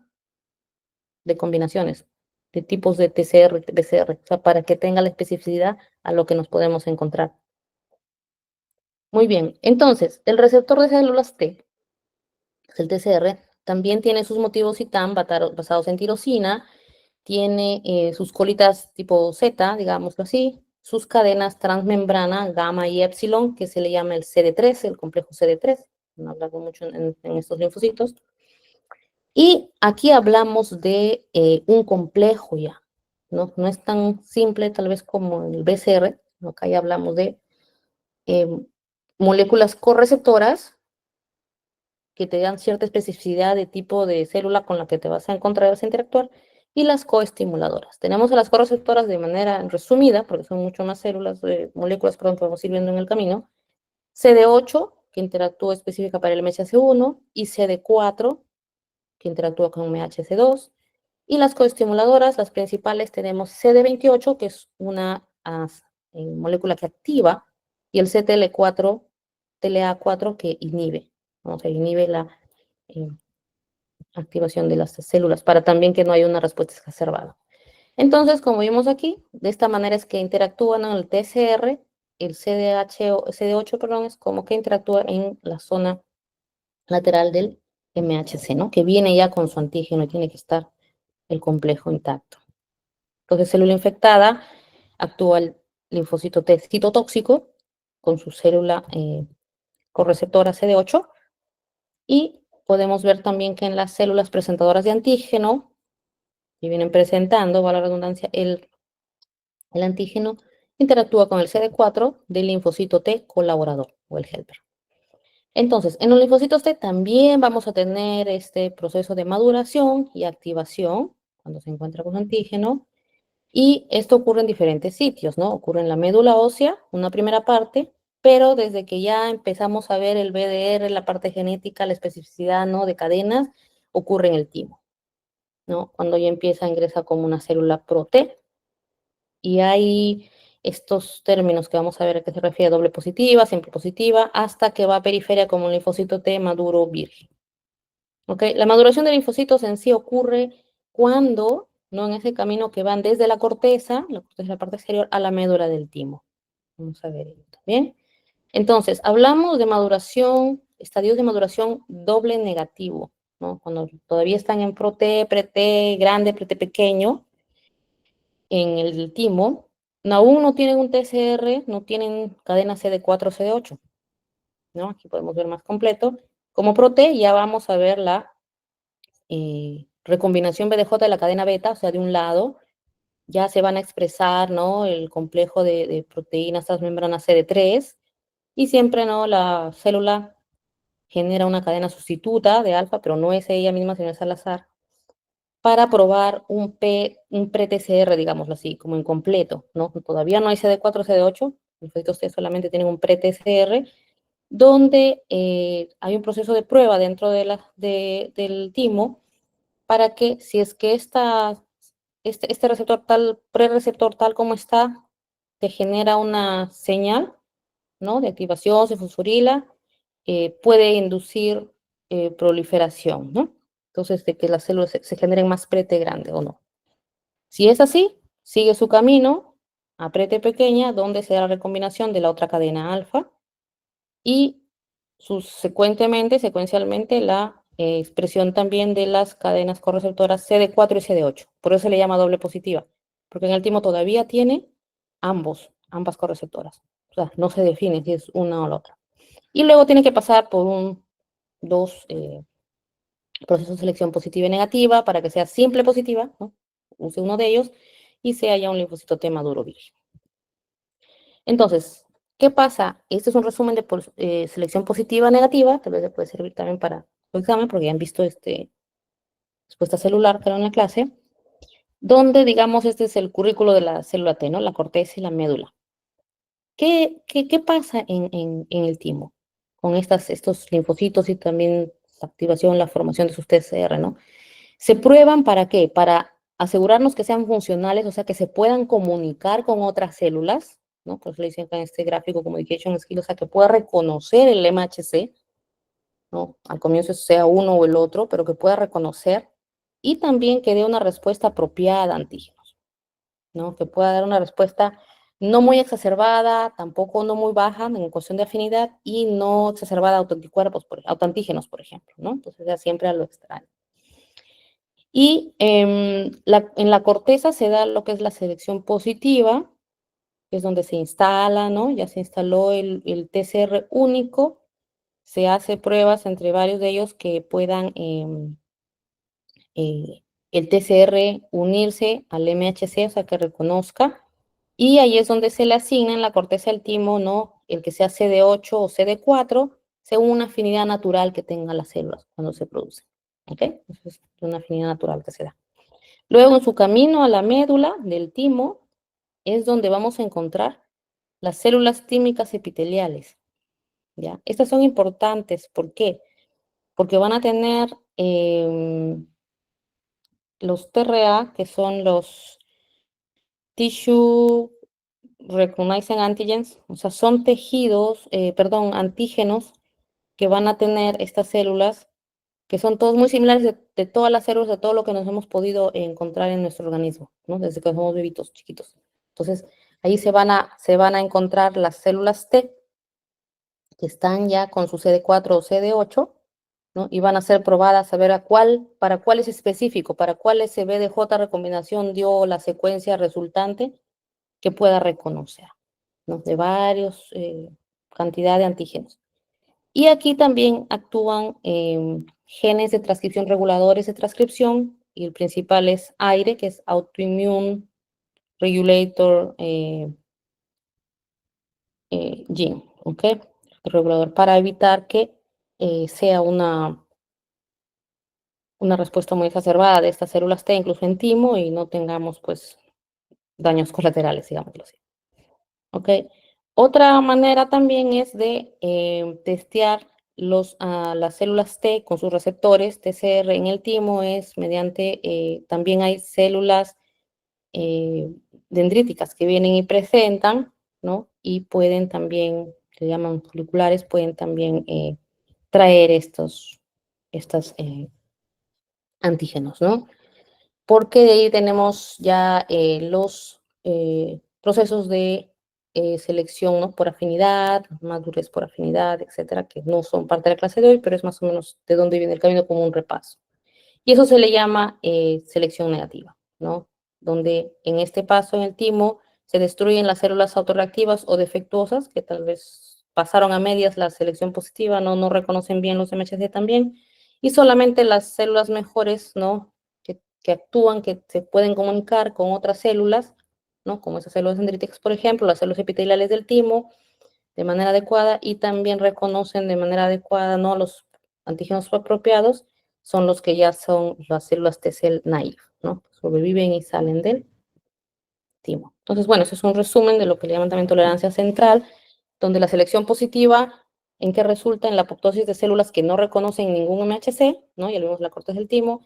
De combinaciones, de tipos de TCR, BCR, o sea, para que tenga la especificidad a lo que nos podemos encontrar. Muy bien, entonces, el receptor de células T, el TCR, también tiene sus motivos CITAM basados en tirosina, tiene sus colitas tipo Z, digámoslo así, sus cadenas transmembrana, gamma y epsilon, que se le llama el CD3, el complejo CD3, no hablamos mucho en estos linfocitos. Y aquí hablamos de un complejo ya, ¿no? No es tan simple tal vez como el BCR, ¿no? Acá ya hablamos de moléculas correceptoras que te dan cierta especificidad de tipo de célula con la que te vas a encontrar, vas a interactuar, y las coestimuladoras. Tenemos a las correceptoras de manera resumida, porque son mucho más células, moléculas, perdón, que vamos a ir viendo en el camino. CD8, que interactúa específica para el MHC1, y CD4, que interactúa con MHC2. Y las coestimuladoras, las principales, tenemos CD28, que es una molécula que activa, y el CTL4, TLA4, que inhibe, ¿no? O sea, inhibe la activación de las células para también que no haya una respuesta exacerbada. Entonces, como vimos aquí, de esta manera es que interactúan en el TCR, el CD8, perdón, es como que interactúa en la zona lateral del MHC, ¿no? Que viene ya con su antígeno y tiene que estar el complejo intacto. Entonces, célula infectada, actúa el linfocito T citotóxico con su célula correceptora CD8, y podemos ver también que en las células presentadoras de antígeno, que vienen presentando, va la redundancia, el antígeno interactúa con el CD4 del linfocito T colaborador o el helper. Entonces, en los linfocitos T también vamos a tener este proceso de maduración y activación cuando se encuentra con antígeno, y esto ocurre en diferentes sitios, ¿no? Ocurre en la médula ósea, una primera parte, pero desde que ya empezamos a ver el BDR, la parte genética, la especificidad, ¿no? De cadenas, ocurre en el timo, ¿no? Cuando ya empieza a ingresar como una célula pro-T, y hay estos términos que vamos a ver a qué se refiere: doble positiva, siempre positiva, hasta que va a periferia como un linfocito T maduro virgen. ¿Ok? La maduración de linfocitos en sí ocurre cuando, ¿no? En ese camino que van desde la corteza es la parte exterior, a la médula del timo. Vamos a ver esto, ¿bien? Entonces, hablamos de maduración, estadios de maduración doble negativo, ¿no? Cuando todavía están en pro-T, pre-T grande, pre-T pequeño, en el timo, Aún no tienen un TCR, no tienen cadena CD4 o CD8, ¿no? Aquí podemos ver más completo. Como prote, ya vamos a ver la recombinación BDJ de la cadena beta, o sea, de un lado, ya se van a expresar, ¿no? El complejo de proteínas transmembranas CD3, y siempre, ¿no? La célula genera una cadena sustituta de alfa, pero no es ella misma, sino es al azar, para probar un pre-TCR, digámoslo así, como incompleto, ¿no? Todavía no hay CD4, CD8, los feitos T solamente tienen un pre-TCR, donde hay un proceso de prueba dentro del timo para que, si es que este receptor tal, prereceptor tal como está, te genera una señal, ¿no? De activación, se fosforila, puede inducir proliferación, ¿no? Entonces, de que las células se generen más prete grande o no. Si es así, sigue su camino a prete pequeña, donde se da la recombinación de la otra cadena alfa y secuencialmente, la expresión también de las cadenas correceptoras CD4 y CD8. Por eso se le llama doble positiva, porque en el timo todavía tiene ambas correceptoras. O sea, no se define si es una o la otra. Y luego tiene que pasar por dos procesos de selección positiva y negativa para que sea simple positiva, ¿no? Use uno de ellos y sea ya un linfocito T maduro virgen. Entonces, ¿qué pasa? Este es un resumen de selección positiva negativa, tal vez le puede servir también para su examen, porque ya han visto respuesta celular que era en la clase, donde, digamos, este es el currículo de la célula T, ¿no? La corteza y la médula. ¿Qué pasa en el timo con estos linfocitos y también la activación, la formación de sus TCR, ¿no? ¿Se prueban para qué? Para asegurarnos que sean funcionales, o sea, que se puedan comunicar con otras células, ¿no? Pues le dicen acá en este gráfico Communication Skill, o sea, que pueda reconocer el MHC, ¿no? Al comienzo sea uno o el otro, pero que pueda reconocer y también que dé una respuesta apropiada a antígenos, ¿no? Que pueda dar una respuesta no muy exacerbada, tampoco no muy baja en cuestión de afinidad y no exacerbada a autoanticuerpos, autoantígenos, por ejemplo, ¿no? Entonces ya siempre a lo extraño. Y en la corteza se da lo que es la selección positiva, que es donde se instala, ¿no? Ya se instaló el TCR único, se hace pruebas entre varios de ellos que puedan el TCR unirse al MHC, o sea, que reconozca, y ahí es donde se le asigna en la corteza del timo, ¿no? El que sea CD8 o CD4, según una afinidad natural que tengan las células cuando se producen, ¿ok? Eso es una afinidad natural que se da. Luego, en su camino a la médula del timo, es donde vamos a encontrar las células tímicas epiteliales, ¿ya? Estas son importantes, ¿por qué? Porque van a tener los TRA, que son los Tissue Recognizing Antigens, o sea, son antígenos que van a tener estas células, que son todos muy similares de todas las células, de todo lo que nos hemos podido encontrar en nuestro organismo, ¿no? Desde que somos bebitos chiquitos. Entonces, ahí se van a encontrar las células T, que están ya con su CD4 o CD8, ¿no? Y van a ser probadas a ver para cuál es específico, para cuál ese BDJ recombinación dio la secuencia resultante que pueda reconocer, ¿no? De varios cantidad de antígenos. Y aquí también actúan genes de transcripción, reguladores de transcripción, y el principal es AIRE, que es Autoimmune Regulator Gene, ¿ok? Regulador, para evitar que sea una respuesta muy exacerbada de estas células T, incluso en timo, y no tengamos, pues, daños colaterales, digámoslo así. ¿Ok? Otra manera también es de testear las células T con sus receptores TCR en el timo, es mediante, también hay células dendríticas que vienen y presentan, ¿no? Y pueden también, se llaman foliculares, pueden también traer estos antígenos, ¿no? Porque de ahí tenemos ya los procesos de selección, ¿no? Por afinidad, madurez por afinidad, etcétera, que no son parte de la clase de hoy, pero es más o menos de dónde viene el camino, como un repaso. Y eso se le llama selección negativa, ¿no? Donde en este paso en el timo se destruyen las células autorreactivas o defectuosas, que tal vez pasaron a medias la selección positiva, no reconocen bien los MHC también, y solamente las células mejores, ¿no? Que actúan, que se pueden comunicar con otras células, ¿no? Como esas células dendríticas, por ejemplo, las células epiteliales del timo, de manera adecuada, y también reconocen de manera adecuada, ¿no? Los antígenos apropiados, son los que ya son las células T-cell naive, ¿no? Sobreviven y salen del timo. Entonces, bueno, ese es un resumen de lo que le llaman también tolerancia central, donde la selección positiva, ¿en qué resulta? En la apoptosis de células que no reconocen ningún MHC, ¿no? Ya lo vimos en la corteza del timo,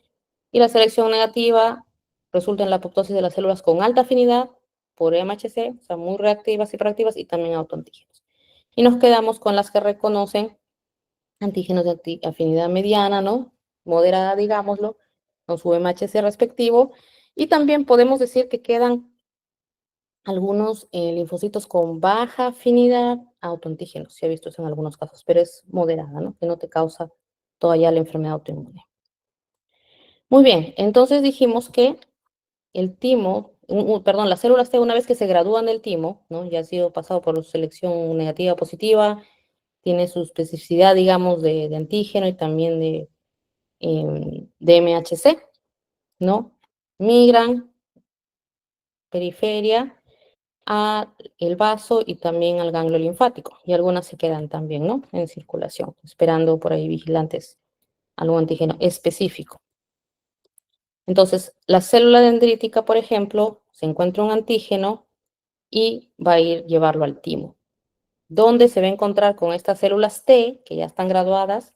y la selección negativa resulta en la apoptosis de las células con alta afinidad por MHC, o sea, muy reactivas y proactivas, y también autoantígenos. Y nos quedamos con las que reconocen antígenos de afinidad mediana, ¿no? Moderada, digámoslo, con su MHC respectivo. Y también podemos decir que quedan algunos linfocitos con baja afinidad a autoantígenos. Se ha visto eso en algunos casos, pero es moderada, ¿no? Que no te causa todavía la enfermedad autoinmune. Muy bien, entonces dijimos que el timo, perdón, las células T, una vez que se gradúan del timo, ¿no? Ya ha sido pasado por selección negativa positiva, tiene su especificidad, digamos, de antígeno y también de MHC, ¿no? Migran periferia a el vaso y también al ganglio linfático, y algunas se quedan también, ¿no? En circulación, esperando por ahí vigilantes algún antígeno específico. Entonces, la célula dendrítica, por ejemplo, se encuentra un antígeno y va a llevarlo al timo, donde se va a encontrar con estas células T, que ya están graduadas,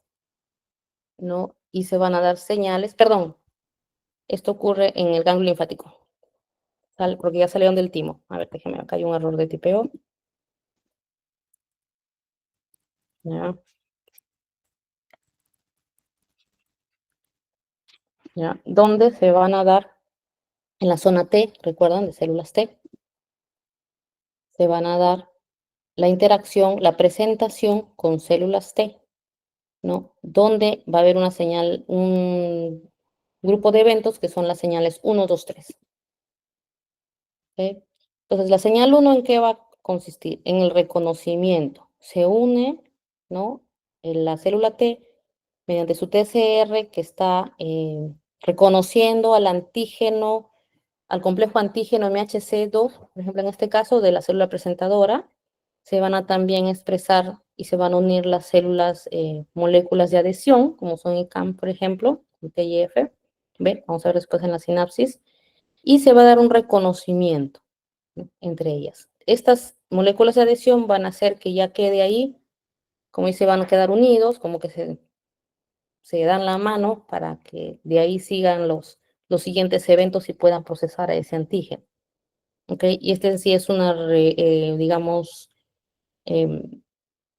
¿no? Y se van a dar señales, perdón, esto ocurre en el ganglio linfático, porque ya salieron del timo. A ver, déjeme, acá hay un error de tipeo. Ya. ¿Ya? Donde se van a dar en la zona T, recuerdan, de células T, se van a dar la interacción, la presentación con células T, ¿no? Donde va a haber una señal, un grupo de eventos que son las señales 1, 2, 3. ¿Okay? Entonces, la señal 1, ¿en qué va a consistir? En el reconocimiento. Se une, ¿no? En la célula T mediante su TCR que está reconociendo al antígeno, al complejo antígeno MHC2, por ejemplo, en este caso, de la célula presentadora. Se van a también expresar y se van a unir las células, moléculas de adhesión, como son ICAM, por ejemplo, TIF. ¿Ve? Vamos a ver después en la sinapsis. Y se va a dar un reconocimiento, ¿no? Entre ellas. Estas moléculas de adhesión van a hacer que ya quede ahí, como dice, van a quedar unidos, como que se dan la mano para que de ahí sigan los siguientes eventos y puedan procesar a ese antígeno. ¿Ok? Y este sí es una, digamos,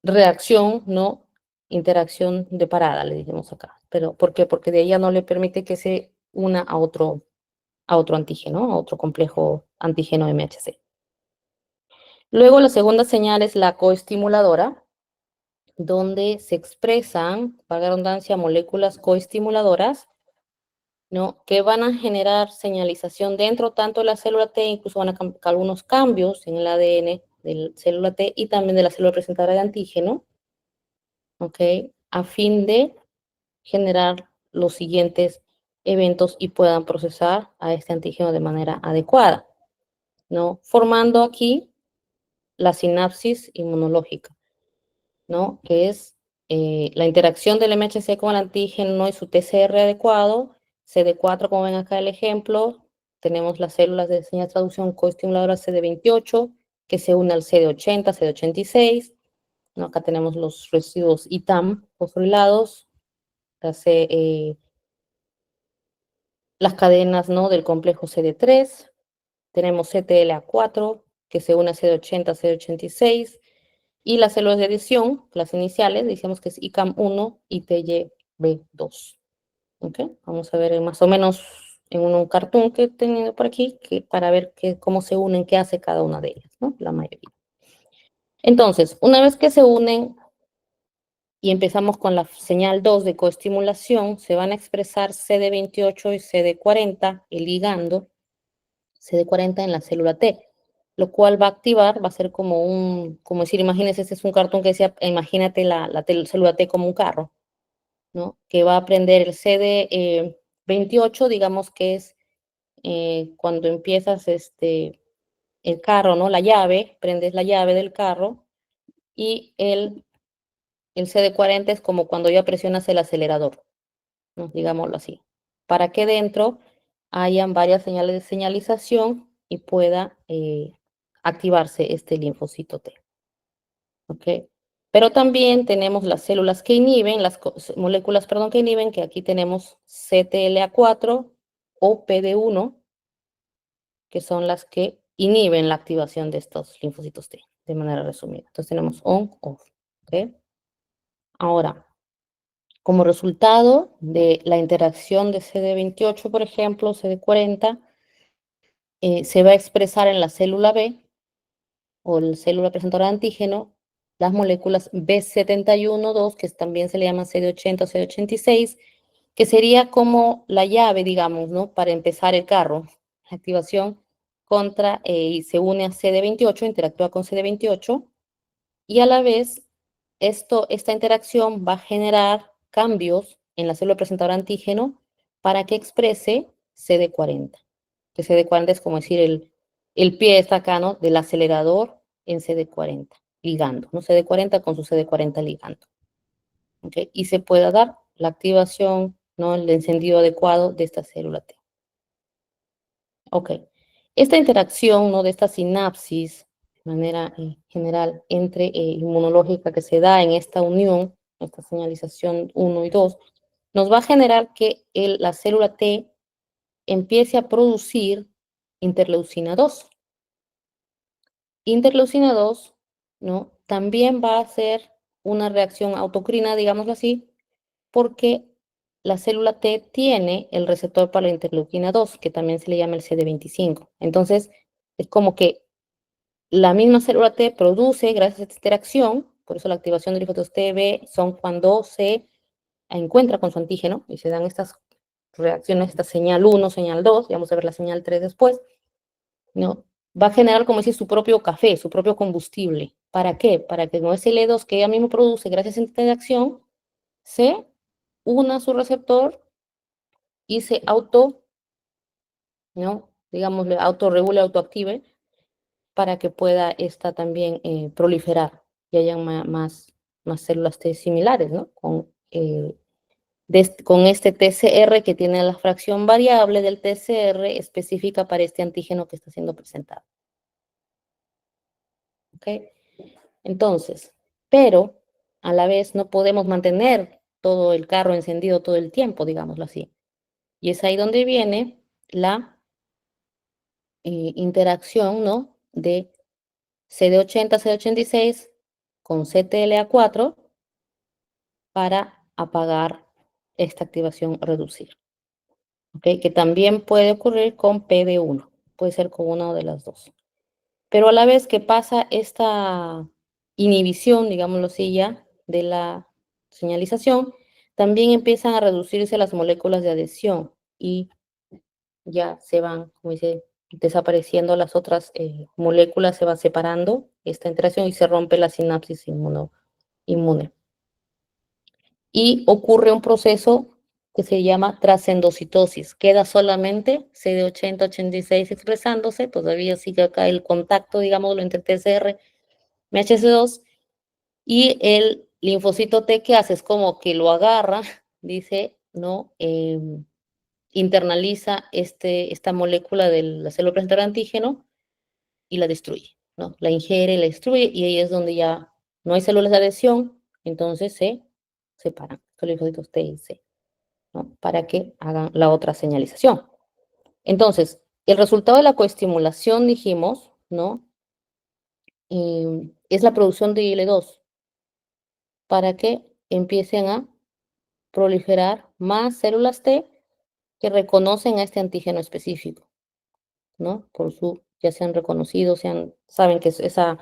reacción, ¿no? Interacción de parada, le dijimos acá. Pero, ¿por qué? Porque de ella no le permite que se una a otro antígeno, a otro complejo antígeno MHC. Luego, la segunda señal es la coestimuladora, donde se expresan, para la redundancia, moléculas coestimuladoras, ¿no? Que van a generar señalización dentro tanto de la célula T, incluso van a algunos cambios en el ADN de la célula T y también de la célula presentadora de antígeno, ¿ok? A fin de generar los siguientes eventos y puedan procesar a este antígeno de manera adecuada, ¿no? Formando aquí la sinapsis inmunológica, ¿no? Que es la interacción del MHC con el antígeno y su TCR adecuado, CD4, como ven acá el ejemplo, tenemos las células de señal de traducción coestimuladoras CD28, que se une al CD80, CD86, ¿no? Acá tenemos los residuos ITAM fosforilados, las cadenas, ¿no? Del complejo CD3, tenemos CTLA4, que se une a CD80, CD86, y las células de adhesión, las iniciales, decíamos que es ICAM1 y TYB2. ¿Ok? Vamos a ver más o menos en un cartoon que he tenido por aquí, para ver cómo se unen, qué hace cada una de ellas, ¿no? La mayoría. Entonces, una vez que se unen y empezamos con la señal 2 de coestimulación, se van a expresar CD28 y CD40, el ligando CD40 en la célula T. lo cual va a activar, va a ser como decir, imagínense, este es un cartón que decía, imagínate la célula T como un carro, ¿no? Que va a prender el CD28, digamos que es cuando empiezas el carro, ¿no? La llave, prendes la llave del carro, y el CD40 es como cuando ya presionas el acelerador, ¿no? Digámoslo así, para que dentro hayan varias señales de señalización y pueda activarse este linfocito T. ¿Ok? Pero también tenemos las células que inhiben, moléculas, perdón, que inhiben, que aquí tenemos CTLA4 o PD1, que son las que inhiben la activación de estos linfocitos T, de manera resumida. Entonces tenemos on, off. ¿Ok? Ahora, como resultado de la interacción de CD28, por ejemplo, CD40, se va a expresar en la célula B o la célula presentadora de antígeno las moléculas B71-2, que también se le llama CD80 o CD86, que sería como la llave, digamos, ¿no? Para empezar el carro, la activación y se une a CD28, interactúa con CD28, y a la vez esta interacción va a generar cambios en la célula presentadora de antígeno para que exprese CD40. Que CD40 es como decir el pie está acá, ¿no? Del acelerador en CD40, ligando, ¿no? CD40 con su CD40 ligando. ¿Ok? Y se pueda dar la activación, ¿no? El encendido adecuado de esta célula T. Ok. Esta interacción, ¿no? De esta sinapsis, de manera general, inmunológica que se da en esta unión, esta señalización 1 y 2, nos va a generar que la célula T empiece a producir interleucina 2. Interleucina 2, ¿no? También va a ser una reacción autocrina, digámoslo así, porque la célula T tiene el receptor para la interleuquina 2, que también se le llama el CD25. Entonces, es como que la misma célula T produce, gracias a esta interacción, por eso la activación de linfocitos TB son cuando se encuentra con su antígeno y se dan estas reacciones, esta señal 1, señal 2, y vamos a ver la señal 3 después, ¿no? Va a generar, como decir, su propio café, su propio combustible. ¿Para qué? Para que con ese L2 que ella mismo produce, gracias a esta interacción, se una a su receptor y se ¿no? Digamos, autorregule, autoactive, para que pueda esta también proliferar y hayan más células T similares, ¿no? Con este TCR que tiene la fracción variable del TCR específica para este antígeno que está siendo presentado. ¿Ok? Entonces, pero a la vez no podemos mantener todo el carro encendido todo el tiempo, digámoslo así. Y es ahí donde viene la interacción, ¿no? De CD80, CD86 con CTLA4 para apagar esta activación reducir. ¿Ok? Que también puede ocurrir con PD1, puede ser con una de las dos. Pero a la vez que pasa esta inhibición, digámoslo así ya, de la señalización, también empiezan a reducirse las moléculas de adhesión y ya se van, como dice, desapareciendo las otras moléculas, se va separando esta interacción y se rompe la sinapsis inmune. Y ocurre un proceso que se llama trasendocitosis. Queda solamente CD80, 86 expresándose, todavía sigue acá el contacto, digámoslo, entre TCR, MHC2, y el linfocito T que hace es como que lo agarra, dice, ¿no? Internaliza esta molécula de la célula presentadora de antígeno y la destruye, ¿no? La ingiere, la destruye, y ahí es donde ya no hay células de adhesión, entonces se separan los linfocitos T y C, ¿no? Para que hagan la otra señalización. Entonces, el resultado de la coestimulación, dijimos, ¿no? Es la producción de IL-2 para que empiecen a proliferar más células T que reconocen a este antígeno específico, ¿no? Ya sean reconocidos, saben que esa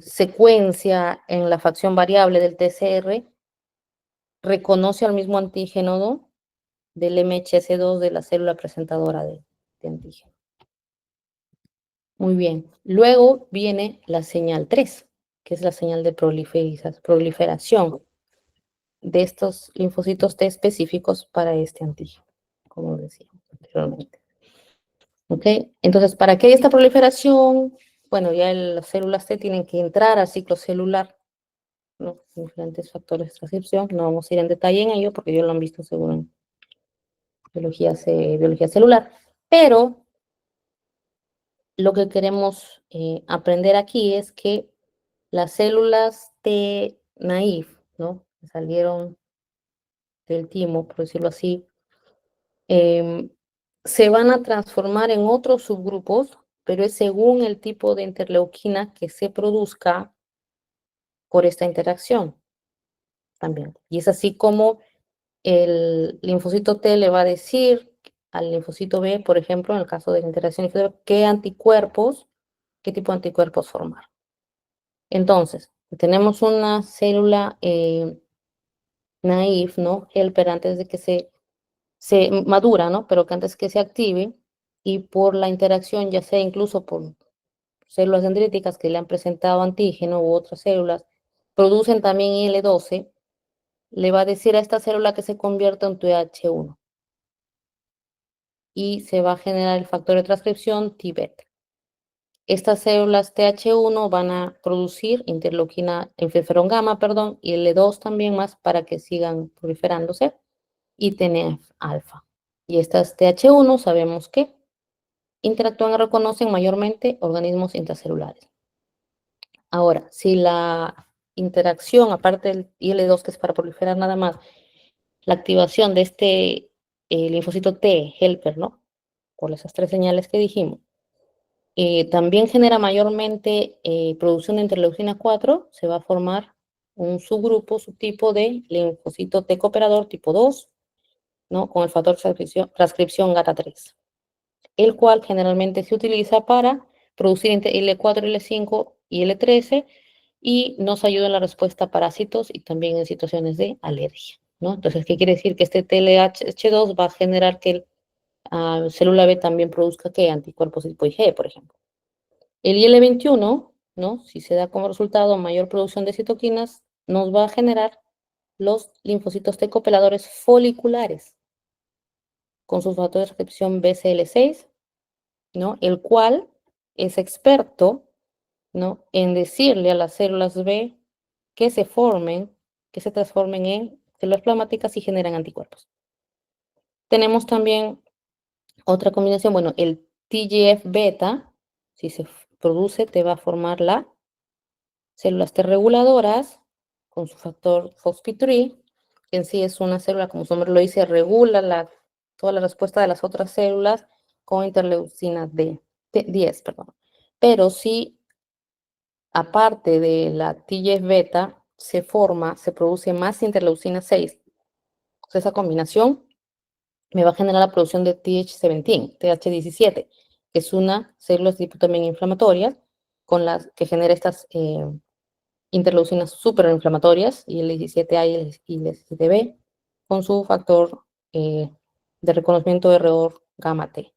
secuencia en la fracción variable del TCR reconoce al mismo antígeno, ¿no? Del MHC2 de la célula presentadora de antígeno. Muy bien. Luego viene la señal 3, que es la señal de proliferación de estos linfocitos T específicos para este antígeno, como decíamos anteriormente. ¿Ok? Entonces, ¿para qué hay esta proliferación? Bueno, ya las células T tienen que entrar al ciclo celular, ¿no? Diferentes factores de transcripción. No vamos a ir en detalle en ello porque ya lo han visto seguro en biología celular. Pero lo que queremos aprender aquí es que las células T naïve, ¿no? Que salieron del timo, por decirlo así, em, se van a transformar en otros subgrupos, pero es según el tipo de interleuquina que se produzca por esta interacción también. Y es así como el linfocito T le va a decir al linfocito B, por ejemplo, en el caso de la interacción, qué anticuerpos, qué tipo de anticuerpos formar. Entonces, tenemos una célula naive, ¿no? Helper antes de que se madura, ¿no? Pero que antes que se active y por la interacción, ya sea incluso por células dendríticas que le han presentado antígeno u otras células, producen también IL-12, le va a decir a esta célula que se convierta en TH1 y se va a generar el factor de transcripción TBET. Estas células TH1 van a producir interferón gamma, perdón, y L2 también más para que sigan proliferándose y TNF alfa. Y estas TH1 sabemos que interactúan y reconocen mayormente organismos intracelulares. Ahora, si la interacción, aparte del IL-2 que es para proliferar nada más, la activación de este linfocito T, helper, ¿no? Por esas tres señales que dijimos, también genera mayormente producción de interleucina 4, se va a formar un subtipo de linfocito T cooperador tipo 2, ¿no? Con el factor transcripción GATA3, el cual generalmente se utiliza para producir L4, L5 y L13 y nos ayuda en la respuesta a parásitos y también en situaciones de alergia, ¿no? Entonces, ¿qué quiere decir? Que este TLH2 va a generar que la célula B también produzca ¿qué? Anticuerpos tipo IgE, por ejemplo. El IL-21, ¿no? Si se da como resultado mayor producción de citoquinas, nos va a generar los linfocitos T cooperadores foliculares con su factor de transcripción BCL6, ¿no? El cual es experto, ¿no? En decirle a las células B que se formen, que se transformen en células plasmáticas y generan anticuerpos. Tenemos también otra combinación, bueno, el TGF-beta, si se produce, te va a formar la células T reguladoras con su factor FOXP3, que en sí es una célula, como su nombre lo dice, regula toda la respuesta de las otras células con interleucina 10, perdón. Pero si aparte de la TGF-beta se produce más interleucina 6, entonces esa combinación me va a generar la producción de TH17, que es una célula tipo también inflamatoria, con las que genera estas interleucinas superinflamatorias, y el 17A y el 17B, con su factor de reconocimiento de error gamma T.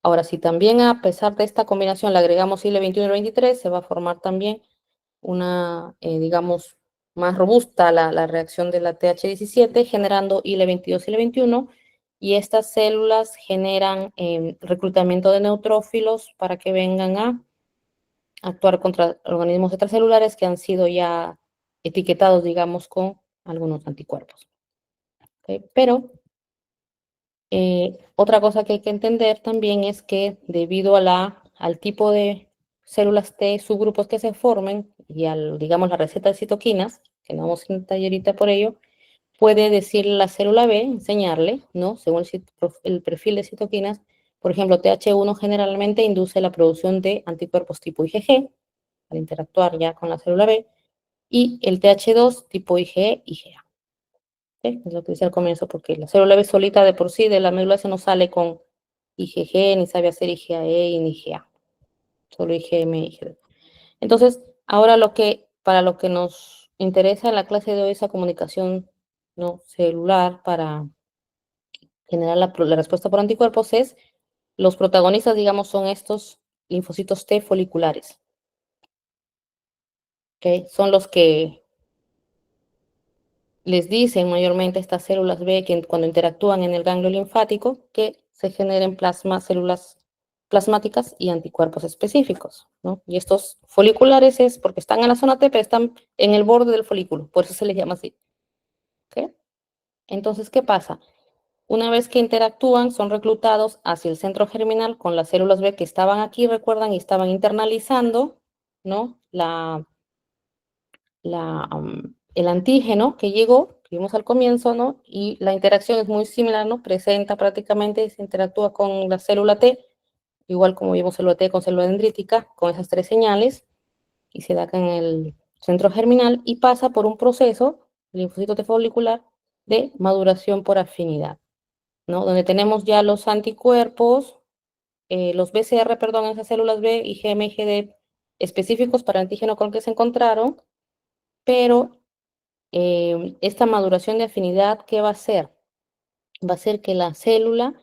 Ahora, si también a pesar de esta combinación le agregamos IL-21 y IL-23, se va a formar también una, digamos, más robusta la reacción de la TH17, generando IL-22 y IL-21, y estas células generan reclutamiento de neutrófilos para que vengan a actuar contra organismos extracelulares que han sido ya etiquetados, digamos, con algunos anticuerpos. ¿Okay? Pero otra cosa que hay que entender también es que debido al tipo de células T, subgrupos que se formen y digamos, la receta de citoquinas, que no vamos en tallerita por ello, puede decirle a la célula B, enseñarle, ¿no? Según el perfil de citoquinas, por ejemplo, TH1 generalmente induce la producción de anticuerpos tipo IgG, al interactuar ya con la célula B, y el TH2 tipo IgE, IgA. ¿Okay? Es lo que decía al comienzo, porque la célula B solita de por sí de la médula se no sale con IgG, ni sabe hacer IgA-E ni IgA, solo IgM y IgD. Entonces, ahora para lo que nos interesa en la clase de hoy, esa comunicación no celular para generar la respuesta por anticuerpos, los protagonistas, digamos, son estos linfocitos T foliculares. ¿Okay? Son los que les dicen mayormente estas células B que cuando interactúan en el ganglio linfático que se generen células plasmáticas y anticuerpos específicos, ¿no? Y estos foliculares es porque están en la zona T, pero están en el borde del folículo, por eso se les llama así. ¿Okay? Entonces, ¿qué pasa? Una vez que interactúan, son reclutados hacia el centro germinal con las células B que estaban aquí, recuerdan, y estaban internalizando, ¿no? El antígeno que llegó, que vimos al comienzo, ¿no? Y la interacción es muy similar, ¿no? Presenta prácticamente, se interactúa con la célula T, igual como vimos célula T con célula dendrítica, con esas tres señales, y se da acá en el centro germinal, y pasa por un proceso, el linfocito T folicular, de maduración por afinidad, ¿no? Donde tenemos ya los anticuerpos, los BCR, perdón, esas células B y GM y GD específicos para el antígeno con el que se encontraron, pero esta maduración de afinidad, ¿qué va a hacer? Va a hacer que la célula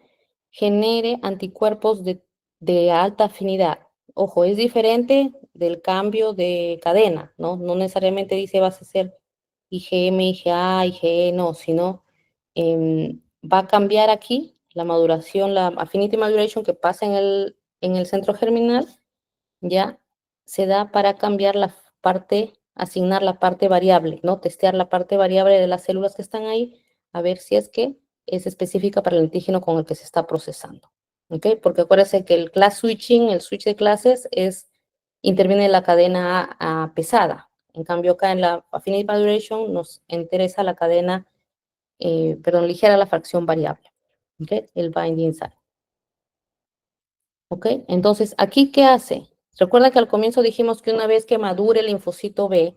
genere anticuerpos de alta afinidad. Ojo, es diferente del cambio de cadena, ¿no? No necesariamente dice vas a ser IgM, IgA, IgE, no, sino va a cambiar aquí la maduración, la affinity maturation que pasa en el centro germinal, ya se da para cambiar la parte, asignar la parte variable, ¿no? Testear la parte variable de las células que están ahí, a ver si es que es específica para el antígeno con el que se está procesando, ¿ok? Porque acuérdense que el class switching, el switch de clases, interviene en la cadena pesada. En cambio, acá en la affinity maturation nos interesa la cadena, ligera, la fracción variable, ¿ok? El binding site. ¿Ok? Entonces, ¿aquí qué hace? Recuerda que al comienzo dijimos que una vez que madure el linfocito B,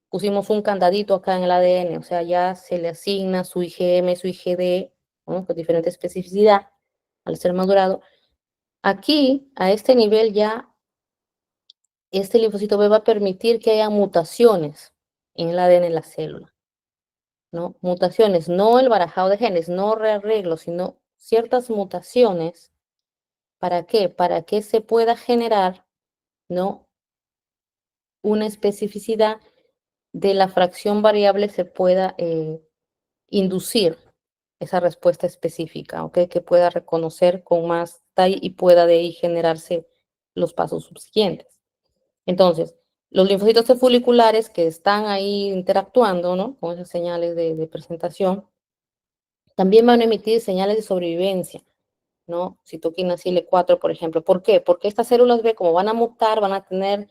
pusimos un candadito acá en el ADN, o sea, ya se le asigna su IgM, su IgD, ¿no? Con diferente especificidad al ser madurado. Aquí, a este nivel ya, este linfocito B va a permitir que haya mutaciones en el ADN de la célula, ¿no? Mutaciones, no el barajado de genes, no rearreglos, sino ciertas mutaciones. ¿Para qué? Para que se pueda generar, ¿no? Una especificidad de la fracción variable se pueda inducir esa respuesta específica, ¿ok? Que pueda reconocer con más detalle y pueda de ahí generarse los pasos subsiguientes. Entonces, los linfocitos T foliculares que están ahí interactuando, ¿no? Con esas señales de presentación, también van a emitir señales de sobrevivencia, ¿no? Citoquina Sil4, por ejemplo. ¿Por qué? Porque estas células B, como van a mutar, van a tener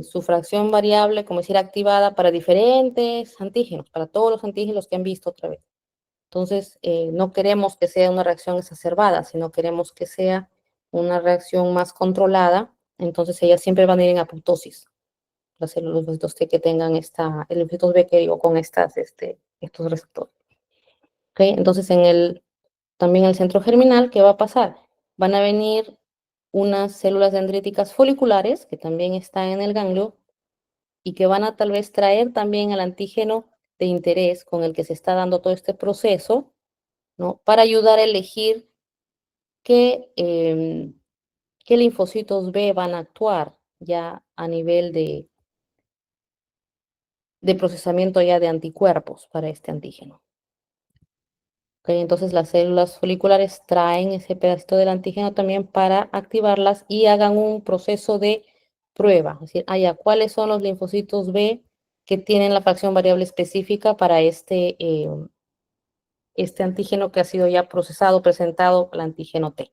su fracción variable, como decir, activada para diferentes antígenos, para todos los antígenos que han visto otra vez. Entonces, no queremos que sea una reacción exacerbada, sino queremos que sea una reacción más controlada. Entonces, ellas siempre van a ir en apoptosis. Las células, los linfocitos T que tengan el linfocitos B que digo con estos receptores. ¿Okay? Entonces, también el centro germinal, ¿qué va a pasar? Van a venir unas células dendríticas foliculares que también están en el ganglio y que van a tal vez traer también el antígeno de interés con el que se está dando todo este proceso, ¿no? Para ayudar a elegir qué linfocitos B van a actuar ya a nivel de procesamiento ya de anticuerpos para este antígeno. Okay, entonces las células foliculares traen ese pedacito del antígeno también para activarlas y hagan un proceso de prueba. Es decir, ¿cuáles son los linfocitos B que tienen la fracción variable específica para este antígeno que ha sido ya procesado, presentado, el antígeno T?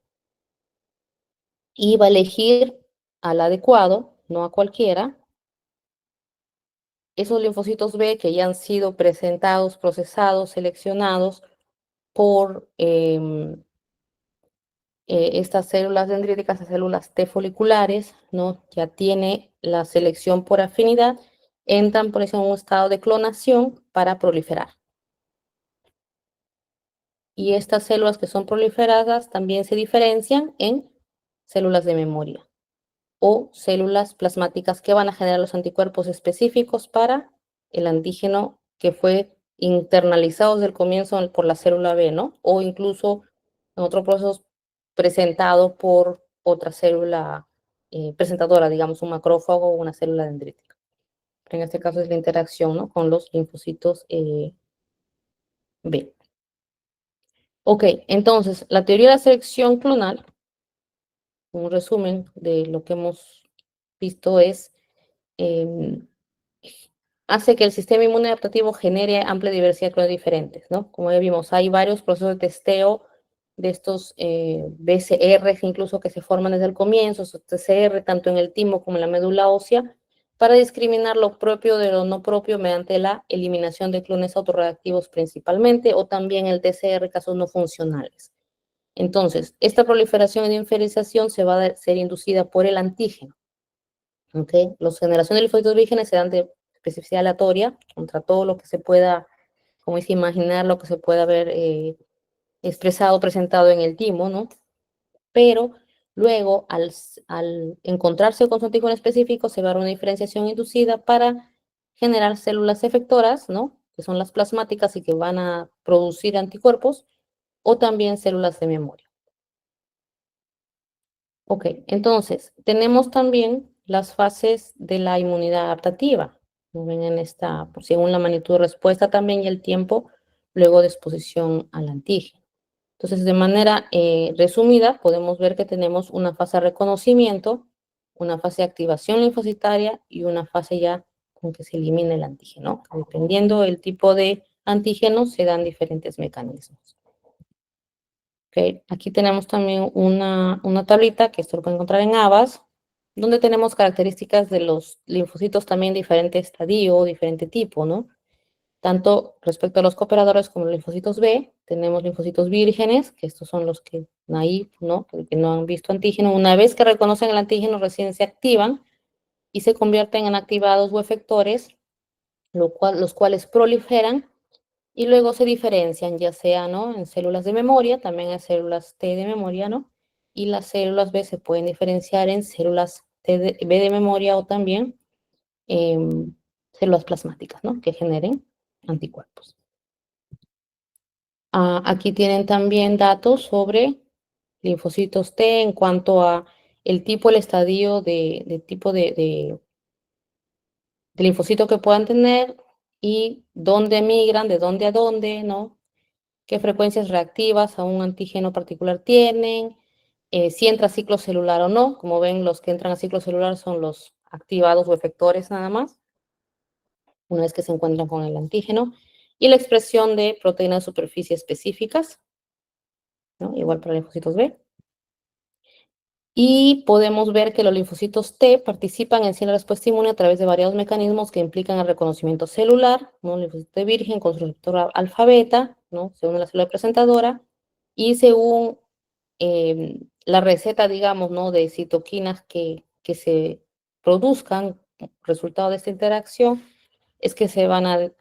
Y va a elegir al adecuado, no a cualquiera, esos linfocitos B que ya han sido presentados, procesados, seleccionados por estas células dendríticas, las células T foliculares, ¿no? Ya tiene la selección por afinidad, entran por eso en un estado de clonación para proliferar. Y estas células que son proliferadas también se diferencian en células de memoria o células plasmáticas que van a generar los anticuerpos específicos para el antígeno que fue internalizado desde el comienzo por la célula B, ¿no? O incluso en otro proceso presentado por otra célula presentadora, digamos un macrófago o una célula dendrítica. Pero en este caso es la interacción, ¿no?, con los linfocitos B. Ok, entonces la teoría de la selección clonal, un resumen de lo que hemos visto es, hace que el sistema inmune adaptativo genere amplia diversidad de clones diferentes, ¿no? Como ya vimos, hay varios procesos de testeo de estos BCR, incluso que se forman desde el comienzo, estos TCR, tanto en el timo como en la médula ósea, para discriminar lo propio de lo no propio mediante la eliminación de clones autorreactivos principalmente, o también el TCR, casos no funcionales. Entonces, esta proliferación y diferenciación se va a ser inducida por el antígeno. ¿Okay? Las generaciones de linfocitos vírgenes se dan de especificidad aleatoria contra todo lo que se pueda, como dice, imaginar, lo que se pueda ver expresado, presentado en el timo, ¿no? Pero luego, al encontrarse con su antígeno específico, se va a dar una diferenciación inducida para generar células efectoras, ¿no?, que son las plasmáticas y que van a producir anticuerpos, o también células de memoria. Ok, entonces, tenemos también las fases de la inmunidad adaptativa. Como ven en esta, según la magnitud de respuesta también y el tiempo luego de exposición al antígeno. Entonces, de manera resumida, podemos ver que tenemos una fase de reconocimiento, una fase de activación linfocitaria y una fase ya con que se elimina el antígeno. Dependiendo del tipo de antígeno, se dan diferentes mecanismos. Okay. Aquí tenemos también una tablita, que esto lo pueden encontrar en ABAS, donde tenemos características de los linfocitos también de diferente estadio, diferente tipo, ¿no? Tanto respecto a los cooperadores como los linfocitos B, tenemos linfocitos vírgenes, que estos son los que naive, ¿no?, que no han visto antígeno. Una vez que reconocen el antígeno, recién se activan y se convierten en activados o efectores, los cuales proliferan y luego se diferencian, ya sea, ¿no?, en células de memoria, también en células T de memoria, ¿no? Y las células B se pueden diferenciar en células B de memoria o también células plasmáticas, ¿no?, que generen anticuerpos. Aquí tienen también datos sobre linfocitos T en cuanto a el tipo, el estadio de tipo de linfocito que puedan tener y dónde migran, de dónde a dónde, ¿no? Qué frecuencias reactivas a un antígeno particular tienen, si entra a ciclo celular o no. Como ven, los que entran a ciclo celular son los activados o efectores nada más, una vez que se encuentran con el antígeno, y la expresión de proteínas de superficie específicas, ¿no?, igual para linfocitos B. Y podemos ver que los linfocitos T participan en sí la respuesta inmune a través de variados mecanismos que implican el reconocimiento celular, ¿no? El linfocito T virgen con su receptor alfa beta, ¿no?, según la célula presentadora, y según la receta, digamos, ¿no?, de citoquinas que se produzcan resultado de esta interacción, es que se van a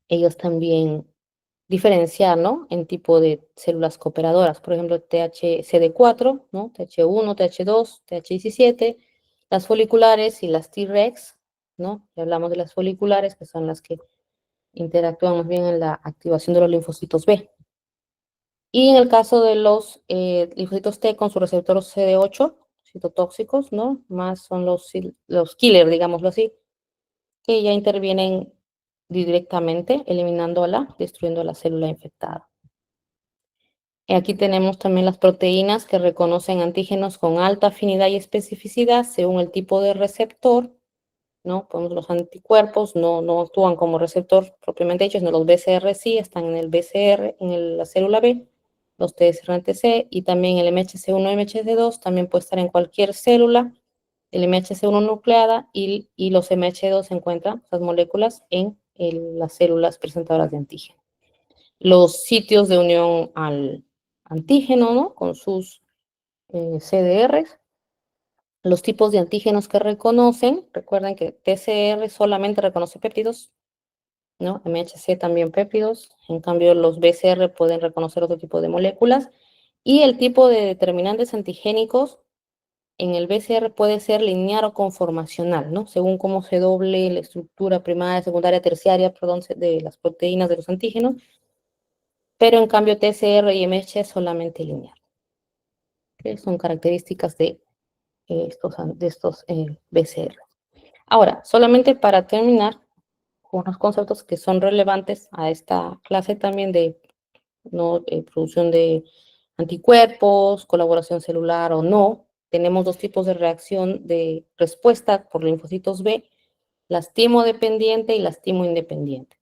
ellos también diferenciar, ¿no?, en tipo de células cooperadoras. Por ejemplo, THCD4, ¿no?, TH1, TH2, TH17, las foliculares y las Tregs, ¿no? Ya hablamos de las foliculares, que son las que interactúan más bien en la activación de los linfocitos B. Y en el caso de los linfocitos T con su receptor CD8, citotóxicos, ¿no?, más son los killer, digámoslo así, que ya intervienen directamente, eliminándola, destruyendo la célula infectada. Aquí tenemos también las proteínas que reconocen antígenos con alta afinidad y especificidad según el tipo de receptor, ¿no? Pues los anticuerpos no actúan como receptor propiamente dicho, sino los BCR sí están en el BCR, en la célula B, los TSR-T y también el MHC1 y MHC2 también puede estar en cualquier célula, el MHC1 nucleada y los MHC2 se encuentran, esas moléculas, en las células presentadoras de antígeno. Los sitios de unión al antígeno, ¿no?, con sus CDRs, los tipos de antígenos que reconocen. Recuerden que TCR solamente reconoce péptidos, ¿no? MHC también péptidos, en cambio los BCR pueden reconocer otro tipo de moléculas, y el tipo de determinantes antigénicos en el BCR puede ser lineal o conformacional, ¿no?, según cómo se doble la estructura primaria, secundaria, terciaria, perdón, de las proteínas de los antígenos, pero en cambio TCR y MHC solamente lineal. que son características de estos BCR. Ahora, solamente para terminar, unos conceptos que son relevantes a esta clase también de producción de anticuerpos, colaboración celular o no. Tenemos dos tipos de reacción de respuesta por linfocitos B, lastimo dependiente y lastimo independiente.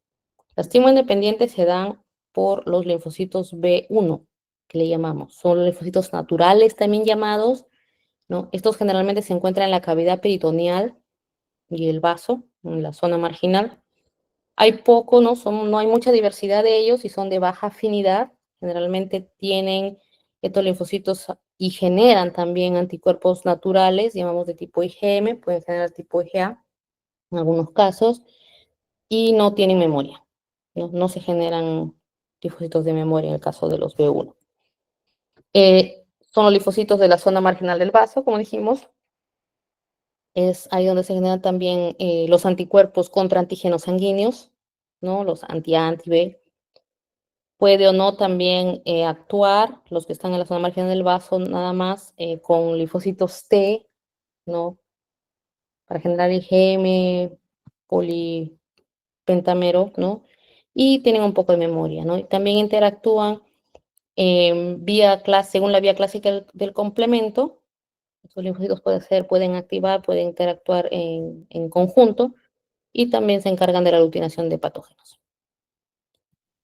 Lastimo independiente se dan por los linfocitos B1, que le llamamos. Son los linfocitos naturales también llamados, ¿no? Estos generalmente se encuentran en la cavidad peritoneal y el vaso, en la zona marginal. Hay poco, no hay mucha diversidad de ellos y son de baja afinidad. Generalmente tienen estos linfocitos y generan también anticuerpos naturales, llamamos de tipo IgM, pueden generar tipo IgA en algunos casos, y no tienen memoria. No se generan linfocitos de memoria en el caso de los B1. Son los linfocitos de la zona marginal del vaso, como dijimos. Es ahí donde se generan también los anticuerpos contra antígenos sanguíneos, ¿no? Los anti-A, anti-B. Puede o no también actuar, los que están en la zona marginal del vaso, nada más con linfocitos T, ¿no? Para generar IgM, polipentamero, ¿no? Y tienen un poco de memoria, ¿no? Y también interactúan según la vía clásica del complemento. Estos linfocitos pueden activar, pueden interactuar en conjunto y también se encargan de la aglutinación de patógenos.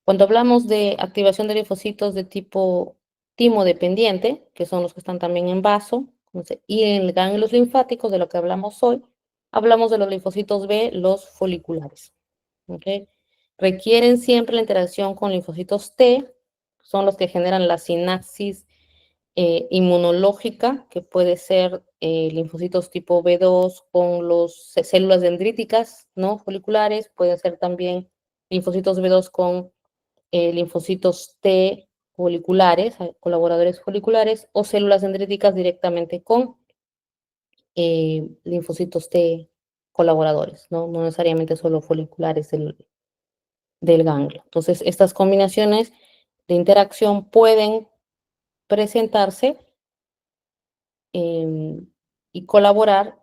Cuando hablamos de activación de linfocitos de tipo timo dependiente, que son los que están también en vaso, y en ganglios linfáticos, de lo que hablamos hoy, hablamos de los linfocitos B, los foliculares. ¿Okay? Requieren siempre la interacción con linfocitos T, son los que generan la sinapsis inmunológica, que puede ser linfocitos tipo B2 con las células dendríticas, ¿no? Foliculares, pueden ser también linfocitos B2 con linfocitos T foliculares, colaboradores foliculares, o células dendríticas directamente con linfocitos T colaboradores, ¿no? No necesariamente solo foliculares del ganglio. Entonces, estas combinaciones de interacción pueden presentarse y colaborar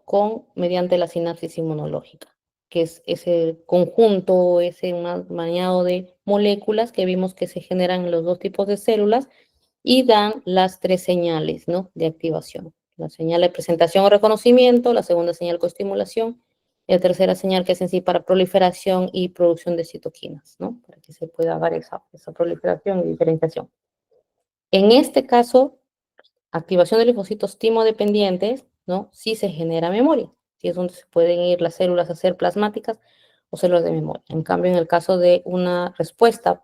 mediante la sinapsis inmunológica, que es ese conjunto, ese maniado de moléculas que vimos que se generan en los dos tipos de células y dan las tres señales, ¿no? De activación. La señal de presentación o reconocimiento, la segunda señal coestimulación, y la tercera señal que es en sí para proliferación y producción de citoquinas, ¿no? Para que se pueda dar esa proliferación y diferenciación. En este caso, activación de linfocitos timo-dependientes, ¿no? Sí se genera memoria, sí es donde se pueden ir las células a ser plasmáticas o células de memoria. En cambio, en el caso de una respuesta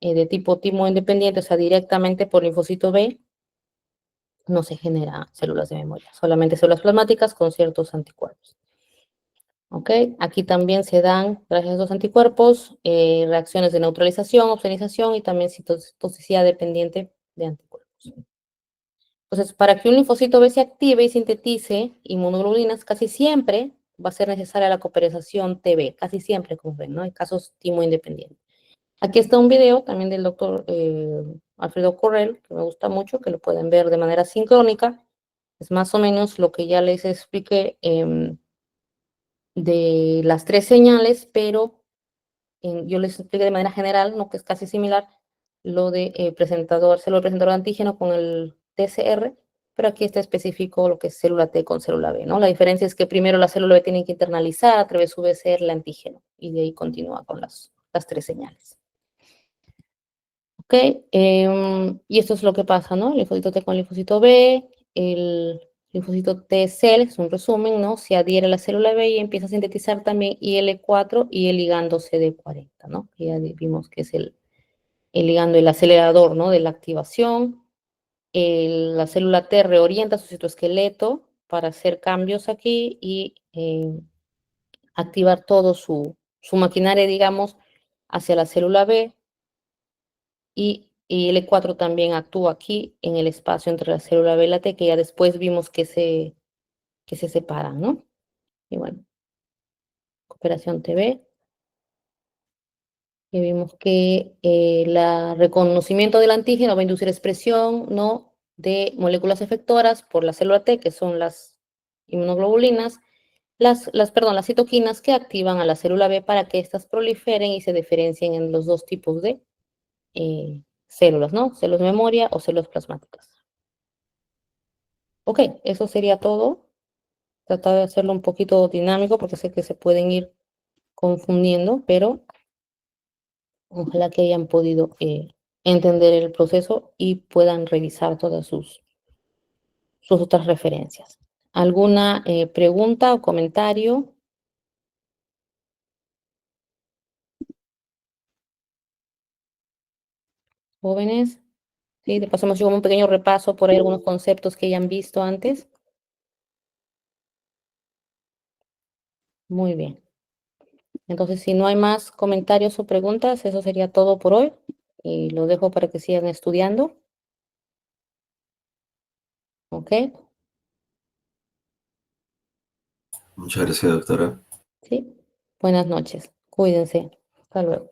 de tipo timo-independiente, o sea, directamente por linfocito B, no se genera células de memoria, solamente células plasmáticas con ciertos anticuerpos. ¿Ok? Aquí también se dan, gracias a esos anticuerpos, reacciones de neutralización, opsonización y también citotoxicidad dependiente de anticuerpos. Entonces, para que un linfocito B se active y sintetice inmunoglobulinas, casi siempre va a ser necesaria la cooperación TB, casi siempre, como ven, ¿no? Hay casos timo independientes. Aquí está un video también del doctor Alfredo Correll, que me gusta mucho, que lo pueden ver de manera sincrónica. Es más o menos lo que ya les expliqué de las tres señales, pero yo les expliqué de manera general, ¿no? Que es casi similar lo de célula presentador de antígeno con el TCR, pero aquí está específico lo que es célula T con célula B, ¿no? La diferencia es que primero la célula B tiene que internalizar a través de su BCR el antígeno, y de ahí continúa con las tres señales. ¿Ok? Y esto es lo que pasa, ¿no? El linfocito T con el linfocito B, el linfocito T-cell, es un resumen, ¿no? Se adhiere a la célula B y empieza a sintetizar también IL-4 y el ligando CD40, ¿no? Ya vimos que es el ligando, el acelerador, ¿no? De la activación. La célula T reorienta su citoesqueleto para hacer cambios aquí y activar todo su maquinaria, digamos, hacia la célula B. Y L4 también actúa aquí en el espacio entre la célula B y la T, que ya después vimos que se separan, ¿no? Y bueno, cooperación TB. Y vimos que el reconocimiento del antígeno va a inducir expresión, ¿no? de moléculas efectoras por la célula T, que son las inmunoglobulinas, las citoquinas que activan a la célula B para que éstas proliferen y se diferencien en los dos tipos de células, ¿no? Células de memoria o células plasmáticas. Ok, eso sería todo. Tratar de hacerlo un poquito dinámico porque sé que se pueden ir confundiendo, pero ojalá que hayan podido entender el proceso y puedan revisar todas sus otras referencias. ¿Alguna pregunta o comentario? Jóvenes, sí, de paso hemos hecho como un pequeño repaso por ahí algunos conceptos que hayan visto antes. Muy bien. Entonces, si no hay más comentarios o preguntas, eso sería todo por hoy. Y lo dejo para que sigan estudiando. ¿Ok? Muchas gracias, doctora. Sí. Buenas noches. Cuídense. Hasta luego.